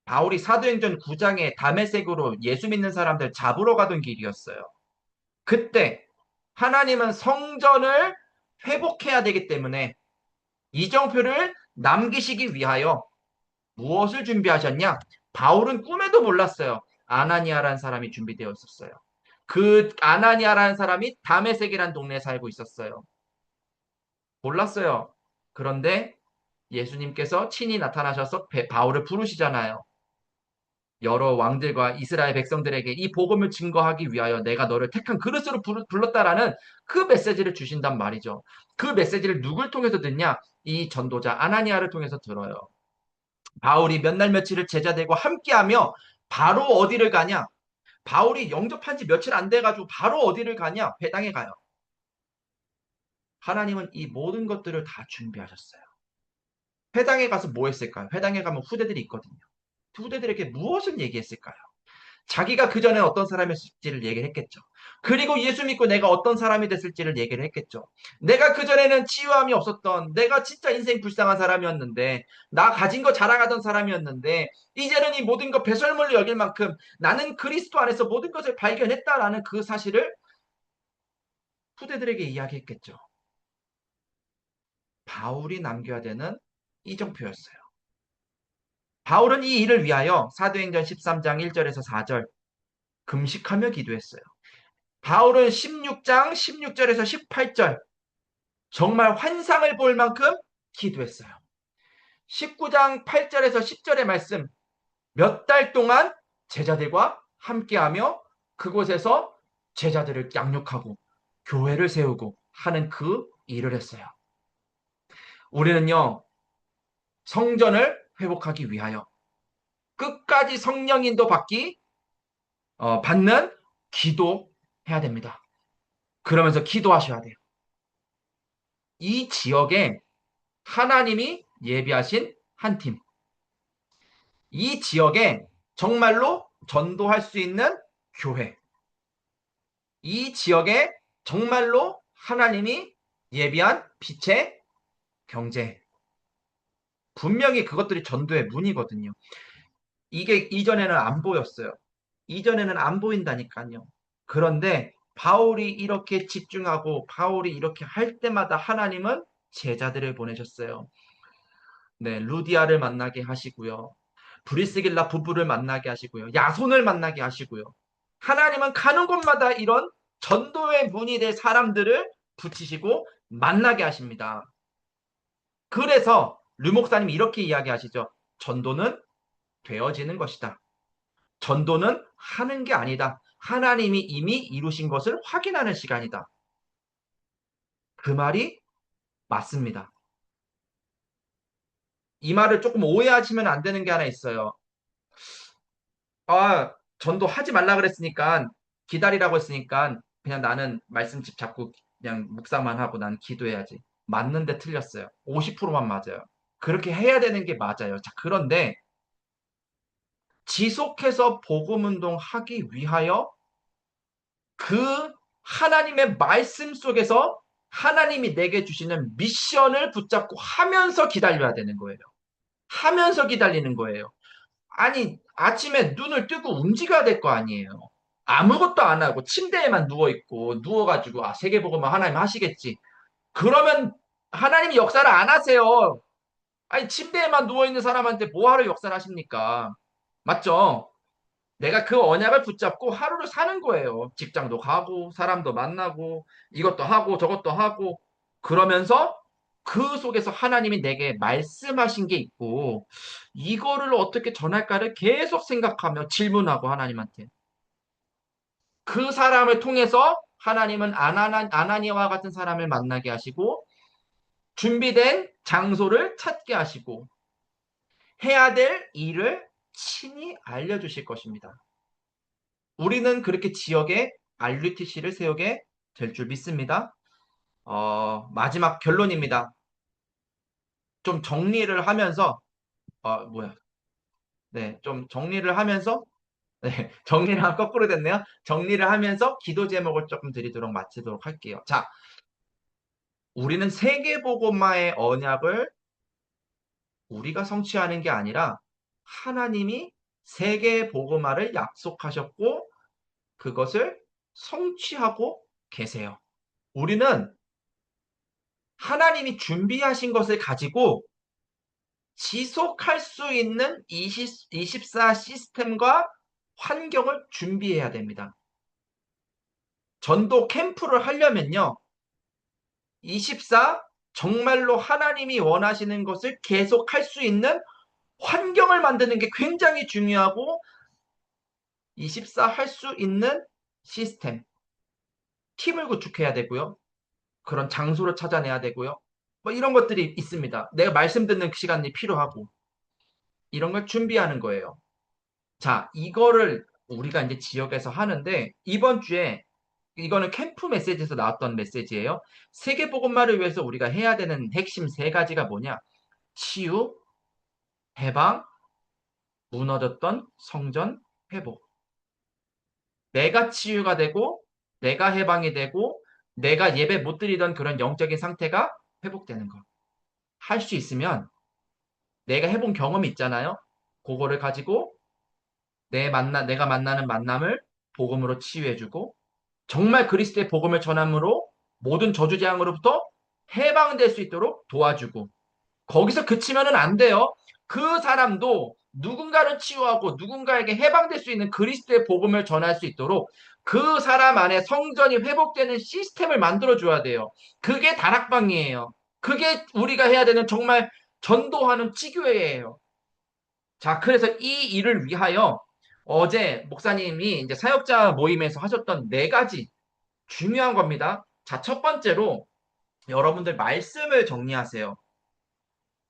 바울이 사도행전 9장에 다메섹으로 예수 믿는 사람들 잡으러 가던 길이었어요. 그때 하나님은 성전을 회복해야 되기 때문에 이정표를 남기시기 위하여 무엇을 준비하셨냐? 바울은 꿈에도 몰랐어요. 아나니아라는 사람이 준비되어 있었어요. 그 아나니아라는 사람이 다메섹이라는 동네에 살고 있었어요. 몰랐어요. 그런데 예수님께서 친히 나타나셔서 바울을 부르시잖아요. 여러 왕들과 이스라엘 백성들에게 이 복음을 증거하기 위하여 내가 너를 택한 그릇으로 불렀다라는 그 메시지를 주신단 말이죠. 그 메시지를 누굴 통해서 듣냐? 이 전도자 아나니아를 통해서 들어요. 바울이 몇 날 며칠을 제자들과 함께하며 바로 어디를 가냐? 바울이 영접한 지 며칠 안 돼가지고 바로 어디를 가냐? 회당에 가요. 하나님은 이 모든 것들을 다 준비하셨어요. 회당에 가서 뭐 했을까요? 회당에 가면 후대들이 있거든요. 후대들에게 무엇을 얘기했을까요? 자기가 그전에 어떤 사람이었을지를 얘기를 했겠죠. 그리고 예수 믿고 내가 어떤 사람이 됐을지를 얘기를 했겠죠. 내가 그전에는 치유함이 없었던, 내가 진짜 인생 불쌍한 사람이었는데, 나 가진 거 자랑하던 사람이었는데, 이제는 이 모든 거 배설물로 여길 만큼 나는 그리스도 안에서 모든 것을 발견했다라는 그 사실을 후대들에게 이야기했겠죠. 바울이 남겨야 되는 이정표였어요. 바울은 이 일을 위하여 사도행전 13장 1절에서 4절 금식하며 기도했어요. 바울은 16장 16절에서 18절 정말 환상을 볼 만큼 기도했어요. 19장 8절에서 10절의 말씀 몇 달 동안 제자들과 함께하며 그곳에서 제자들을 양육하고 교회를 세우고 하는 그 일을 했어요. 우리는요, 성전을 회복하기 위하여 끝까지 성령 인도 받는 기도해야 됩니다. 그러면서 기도하셔야 돼요. 이 지역에 하나님이 예비하신 한 팀. 이 지역에 정말로 전도할 수 있는 교회. 이 지역에 정말로 하나님이 예비한 빛의 경제. 분명히 그것들이 전도의 문이거든요. 이게 이전에는 안 보였어요. 이전에는 안 보인다니까요. 그런데 바울이 이렇게 집중하고 바울이 이렇게 할 때마다 하나님은 제자들을 보내셨어요. 네, 루디아를 만나게 하시고요. 브리스길라 부부를 만나게 하시고요. 야손을 만나게 하시고요. 하나님은 가는 곳마다 이런 전도의 문이 될 사람들을 붙이시고 만나게 하십니다. 그래서 류 목사님이 이렇게 이야기하시죠. 전도는 되어지는 것이다. 전도는 하는 게 아니다. 하나님이 이미 이루신 것을 확인하는 시간이다. 그 말이 맞습니다. 이 말을 조금 오해하시면 안 되는 게 하나 있어요. 전도하지 말라 그랬으니까 기다리라고 했으니까 그냥 나는 말씀집 잡고 그냥 묵상만 하고 난 기도해야지. 맞는데 틀렸어요. 50%만 맞아요. 그렇게 해야 되는 게 맞아요. 자, 그런데 지속해서 복음 운동하기 위하여 그 하나님의 말씀 속에서 하나님이 내게 주시는 미션을 붙잡고 하면서 기다려야 되는 거예요. 하면서 기다리는 거예요. 아니, 아침에 눈을 뜨고 움직여야 될 거 아니에요. 아무것도 안 하고 침대에만 누워있고 누워가지고 세계복음만 하나님 하시겠지. 그러면 하나님이 역사를 안 하세요. 아니, 침대에만 누워있는 사람한테 뭐하러 역사를 하십니까? 맞죠? 내가 그 언약을 붙잡고 하루를 사는 거예요. 직장도 가고, 사람도 만나고, 이것도 하고, 저것도 하고, 그러면서 그 속에서 하나님이 내게 말씀하신 게 있고, 이거를 어떻게 전할까를 계속 생각하며 질문하고 하나님한테. 그 사람을 통해서 하나님은 아나니아와 같은 사람을 만나게 하시고, 준비된 장소를 찾게 하시고, 해야 될 일을 친히 알려주실 것입니다. 우리는 그렇게 지역에 RUTC를 세우게 될 줄 믿습니다. 마지막 결론입니다. 좀 정리를 하면서, 뭐야. 네, 좀 정리를 하면서, 네, 정리를 거꾸로 됐네요. 정리를 하면서 기도 제목을 조금 드리도록 마치도록 할게요. 자, 우리는 세계복음화의 언약을 우리가 성취하는 게 아니라 하나님이 세계복음화를 약속하셨고 그것을 성취하고 계세요. 우리는 하나님이 준비하신 것을 가지고 지속할 수 있는 24 시스템과 환경을 준비해야 됩니다. 전도 캠프를 하려면요. 24 정말로 하나님이 원하시는 것을 계속할 수 있는 환경을 만드는 게 굉장히 중요하고 24 할 수 있는 시스템, 팀을 구축해야 되고요. 그런 장소를 찾아내야 되고요. 뭐 이런 것들이 있습니다. 내가 말씀 듣는 시간이 필요하고 이런 걸 준비하는 거예요. 자, 이거를 우리가 이제 지역에서 하는데 이번 주에 이거는 캠프 메시지에서 나왔던 메시지예요. 세계복음화를 위해서 우리가 해야 되는 핵심 세 가지가 뭐냐? 치유, 해방, 무너졌던 성전 회복. 내가 치유가 되고 내가 해방이 되고 내가 예배 못 드리던 그런 영적인 상태가 회복되는 거. 할 수 있으면 내가 해본 경험이 있잖아요. 그거를 가지고 내가 만나는 만남을 복음으로 치유해주고 정말 그리스도의 복음을 전함으로 모든 저주재앙으로부터 해방될 수 있도록 도와주고 거기서 그치면은 안 돼요. 그 사람도 누군가를 치유하고 누군가에게 해방될 수 있는 그리스도의 복음을 전할 수 있도록 그 사람 안에 성전이 회복되는 시스템을 만들어줘야 돼요. 그게 다락방이에요. 그게 우리가 해야 되는 정말 전도하는 지교회예요. 자, 그래서 이 일을 위하여 어제 목사님이 이제 사역자 모임에서 하셨던 네 가지 중요한 겁니다. 자, 첫 번째로 여러분들 말씀을 정리하세요.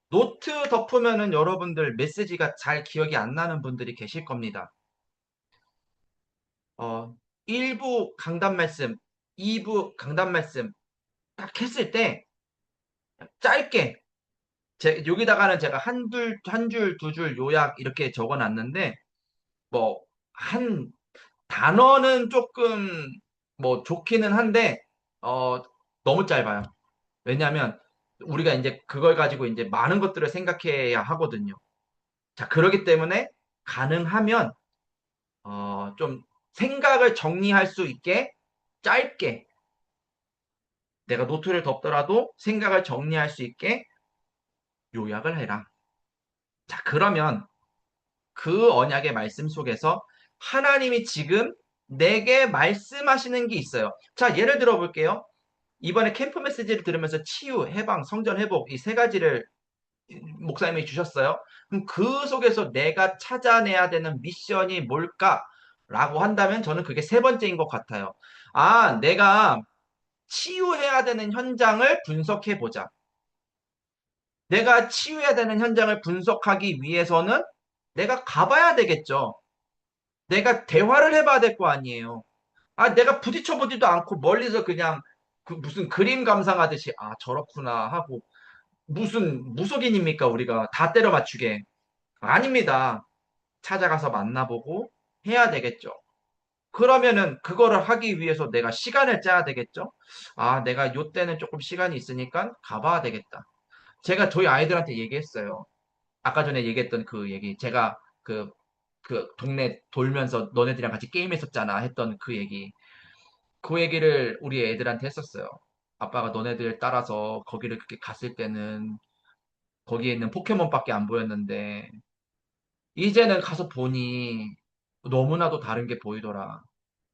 노트 덮으면은 여러분들 메시지가 잘 기억이 안 나는 분들이 계실 겁니다. 1부 강단 말씀, 2부 강단 말씀 딱 했을 때 짧게 여기다가는 제가 한 줄, 두 줄 요약 이렇게 적어 놨는데 뭐 한 단어는 조금 뭐 좋기는 한데 어, 너무 짧아요. 왜냐하면 우리가 이제 그걸 가지고 이제 많은 것들을 생각해야 하거든요. 자, 그러기 때문에 가능하면 좀 생각을 정리할 수 있게 짧게 내가 노트를 덮더라도 생각을 정리할 수 있게 요약을 해라. 자, 그러면 그 언약의 말씀 속에서 하나님이 지금 내게 말씀하시는 게 있어요. 자, 예를 들어 볼게요. 이번에 캠프 메시지를 들으면서 치유, 해방, 성전 회복 이 세 가지를 목사님이 주셨어요. 그럼 그 속에서 내가 찾아내야 되는 미션이 뭘까라고 한다면 저는 그게 세 번째인 것 같아요. 내가 치유해야 되는 현장을 분석해 보자. 내가 치유해야 되는 현장을 분석하기 위해서는 내가 가봐야 되겠죠. 내가 대화를 해봐야 될 거 아니에요. 내가 부딪혀보지도 않고 멀리서 그냥 그 무슨 그림 감상하듯이 저렇구나 하고 무슨 무속인입니까 우리가 다 때려 맞추게. 아닙니다. 찾아가서 만나보고 해야 되겠죠. 그러면은 그거를 하기 위해서 내가 시간을 짜야 되겠죠. 내가 요때는 조금 시간이 있으니까 가봐야 되겠다. 제가 저희 아이들한테 얘기했어요. 아까 전에 얘기했던 그 얘기. 제가 그 동네 돌면서 너네들이랑 같이 게임했었잖아 했던 그 얘기. 그 얘기를 우리 애들한테 했었어요. 아빠가 너네들 따라서 거기를 그렇게 갔을 때는 거기에 있는 포켓몬밖에 안 보였는데 이제는 가서 보니 너무나도 다른 게 보이더라.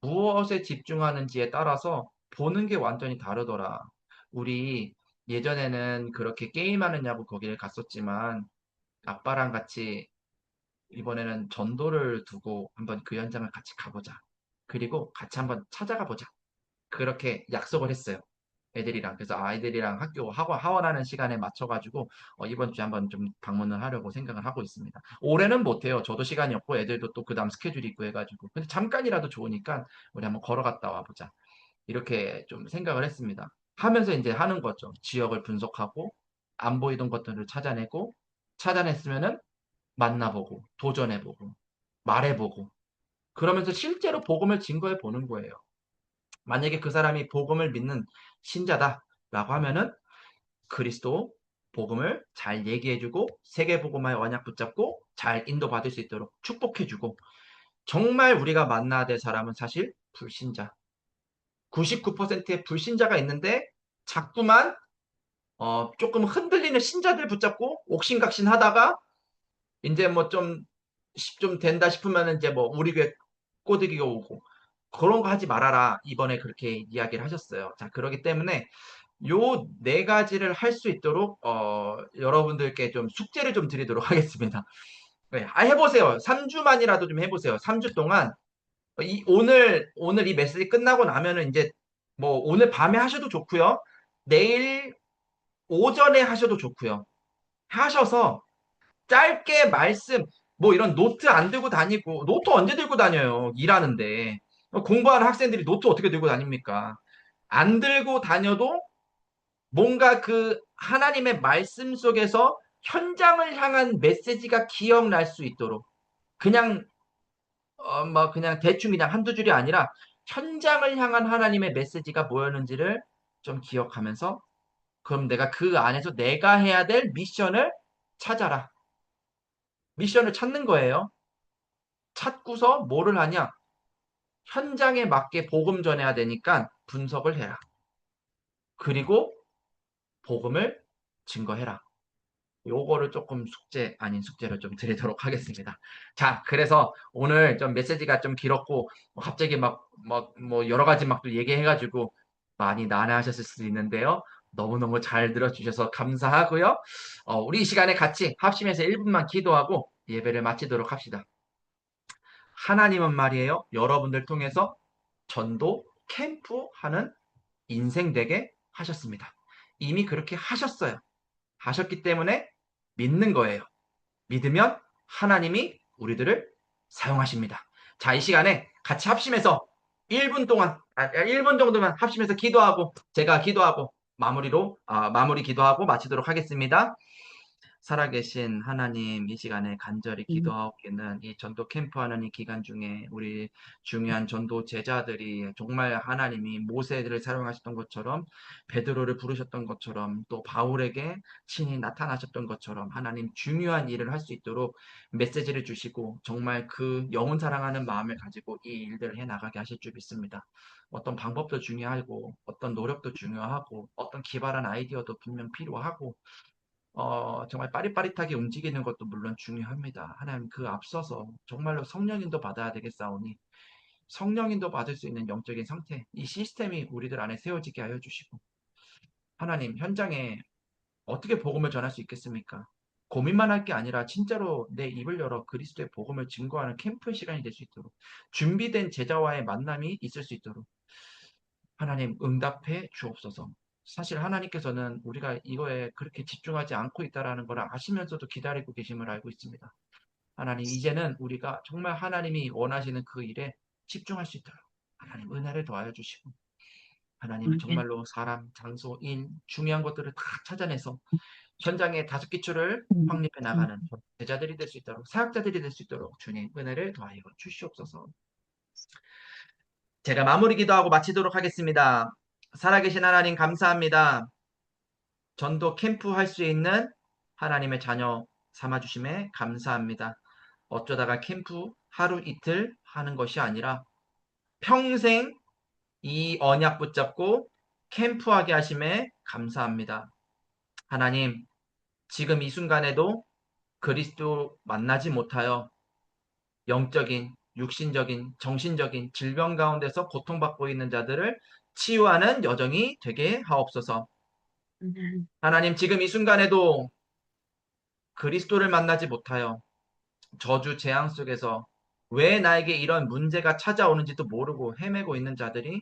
무엇에 집중하는지에 따라서 보는 게 완전히 다르더라. 우리 예전에는 그렇게 게임하느냐고 거기를 갔었지만 아빠랑 같이 이번에는 전도를 두고 한번 그 현장을 같이 가보자. 그리고 같이 한번 찾아가 보자. 그렇게 약속을 했어요. 애들이랑. 그래서 아이들이랑 학교 하원하는 시간에 맞춰가지고 이번 주에 한번 좀 방문을 하려고 생각을 하고 있습니다. 올해는 못해요. 저도 시간이 없고 애들도 또 그다음 스케줄이 있고 해가지고. 근데 잠깐이라도 좋으니까 우리 한번 걸어갔다 와보자. 이렇게 좀 생각을 했습니다. 하면서 이제 하는 거죠. 지역을 분석하고 안 보이던 것들을 찾아내고 찾아냈으면은 만나보고 도전해보고 말해보고 그러면서 실제로 복음을 증거해 보는 거예요. 만약에 그 사람이 복음을 믿는 신자다라고 하면은 그리스도 복음을 잘 얘기해주고 세계복음화에 언약 붙잡고 잘 인도받을 수 있도록 축복해주고 정말 우리가 만나야 될 사람은 사실 불신자. 99%의 불신자가 있는데 자꾸만 조금 흔들리는 신자들 붙잡고 옥신각신 하다가 이제 뭐 좀 된다 싶으면 이제 뭐 우리 교회 꼬드기가 오고 그런 거 하지 말아라. 이번에 그렇게 이야기를 하셨어요. 자, 그러기 때문에 요 네 가지를 할 수 있도록 여러분들께 좀 숙제를 좀 드리도록 하겠습니다. 네, 해보세요. 3주만이라도 좀 해보세요. 3주 동안 오늘 이 메시지 끝나고 나면은 이제 뭐 오늘 밤에 하셔도 좋고요. 내일 오전에 하셔도 좋고요. 하셔서 짧게 말씀 뭐 이런 노트 안 들고 다니고 노트 언제 들고 다녀요? 일하는데 공부하는 학생들이 노트 어떻게 들고 다닙니까? 안 들고 다녀도 뭔가 그 하나님의 말씀 속에서 현장을 향한 메시지가 기억날 수 있도록 그냥 뭐 그냥 대충 그냥 한두 줄이 아니라 현장을 향한 하나님의 메시지가 뭐였는지를 좀 기억하면서 그럼 내가 그 안에서 내가 해야 될 미션을 찾아라. 미션을 찾는 거예요. 찾고서 뭐를 하냐? 현장에 맞게 복음 전해야 되니까 분석을 해라. 그리고 복음을 증거해라. 요거를 조금 숙제 아닌 숙제를 좀 드리도록 하겠습니다. 자, 그래서 오늘 좀 메시지가 좀 길었고 갑자기 뭐 여러 가지 막 또 얘기해가지고 많이 난해하셨을 수도 있는데요. 너무너무 잘 들어주셔서 감사하고요. 우리 이 시간에 같이 합심해서 1분만 기도하고 예배를 마치도록 합시다. 하나님은 말이에요. 여러분들 통해서 전도 캠프 하는 인생 되게 하셨습니다. 이미 그렇게 하셨어요. 하셨기 때문에 믿는 거예요. 믿으면 하나님이 우리들을 사용하십니다. 자, 이 시간에 같이 합심해서 1분 동안, 1분 정도만 합심해서 기도하고, 제가 기도하고, 마무리 기도하고 마치도록 하겠습니다. 살아계신 하나님, 이 시간에 간절히 기도하옵기는 이 전도 캠프하는 이 기간 중에 우리 중요한 전도 제자들이 정말 하나님이 모세들을 사용하셨던 것처럼 베드로를 부르셨던 것처럼 또 바울에게 친히 나타나셨던 것처럼 하나님 중요한 일을 할 수 있도록 메시지를 주시고 정말 그 영혼 사랑하는 마음을 가지고 이 일들을 해 나가게 하실 줄 믿습니다. 어떤 방법도 중요하고 어떤 노력도 중요하고 어떤 기발한 아이디어도 분명 필요하고 정말 빠릿빠릿하게 움직이는 것도 물론 중요합니다. 하나님 그 앞서서 정말로 성령인도 받아야 되겠사오니 성령인도 받을 수 있는 영적인 상태, 이 시스템이 우리들 안에 세워지게 하여 주시고 하나님 현장에 어떻게 복음을 전할 수 있겠습니까? 고민만 할 게 아니라 진짜로 내 입을 열어 그리스도의 복음을 증거하는 캠프 시간이 될 수 있도록 준비된 제자와의 만남이 있을 수 있도록 하나님 응답해 주옵소서. 사실 하나님께서는 우리가 이거에 그렇게 집중하지 않고 있다라는 걸 아시면서도 기다리고 계심을 알고 있습니다. 하나님 이제는 우리가 정말 하나님이 원하시는 그 일에 집중할 수 있도록 하나님 은혜를 더하여 주시고 하나님 정말로 사람, 장소, 일 중요한 것들을 다 찾아내서 현장에 다섯 기초를 확립해 나가는 제자들이 될 수 있도록 사역자들이 될 수 있도록 주님 은혜를 더하여 주시옵소서. 제가 마무리 기도하고 마치도록 하겠습니다. 살아계신 하나님 감사합니다. 전도 캠프 할 수 있는 하나님의 자녀 삼아주심에 감사합니다. 어쩌다가 캠프 하루 이틀 하는 것이 아니라 평생 이 언약 붙잡고 캠프하게 하심에 감사합니다. 하나님, 지금 이 순간에도 그리스도 만나지 못하여 영적인, 육신적인, 정신적인 질병 가운데서 고통받고 있는 자들을 치유하는 여정이 되게 하옵소서. 하나님, 지금 이 순간에도 그리스도를 만나지 못하여 저주 재앙 속에서 왜 나에게 이런 문제가 찾아오는지도 모르고 헤매고 있는 자들이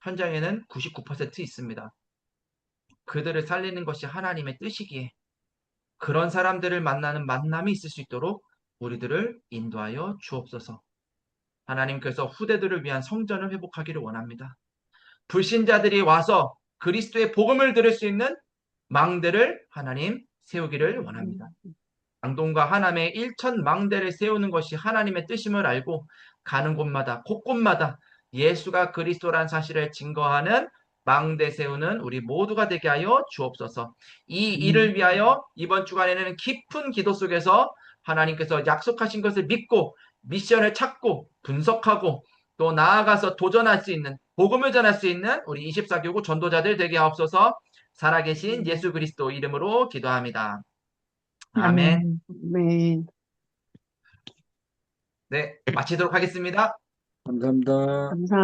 현장에는 99% 있습니다. 그들을 살리는 것이 하나님의 뜻이기에 그런 사람들을 만나는 만남이 있을 수 있도록 우리들을 인도하여 주옵소서. 하나님께서 후대들을 위한 성전을 회복하기를 원합니다. 불신자들이 와서 그리스도의 복음을 들을 수 있는 망대를 하나님 세우기를 원합니다. 강동과 하남의 일천 망대를 세우는 것이 하나님의 뜻임을 알고 가는 곳마다 곳곳마다 예수가 그리스도란 사실을 증거하는 망대 세우는 우리 모두가 되게 하여 주옵소서. 이 일을 위하여 이번 주간에는 깊은 기도 속에서 하나님께서 약속하신 것을 믿고 미션을 찾고 분석하고 또 나아가서 도전할 수 있는 복음을 전할 수 있는 우리 24교구 전도자들 되게 하옵소서. 살아계신 예수 그리스도 이름으로 기도합니다. 아멘. 아멘. 네. 네, 마치도록 하겠습니다. 감사합니다. 감사합니다.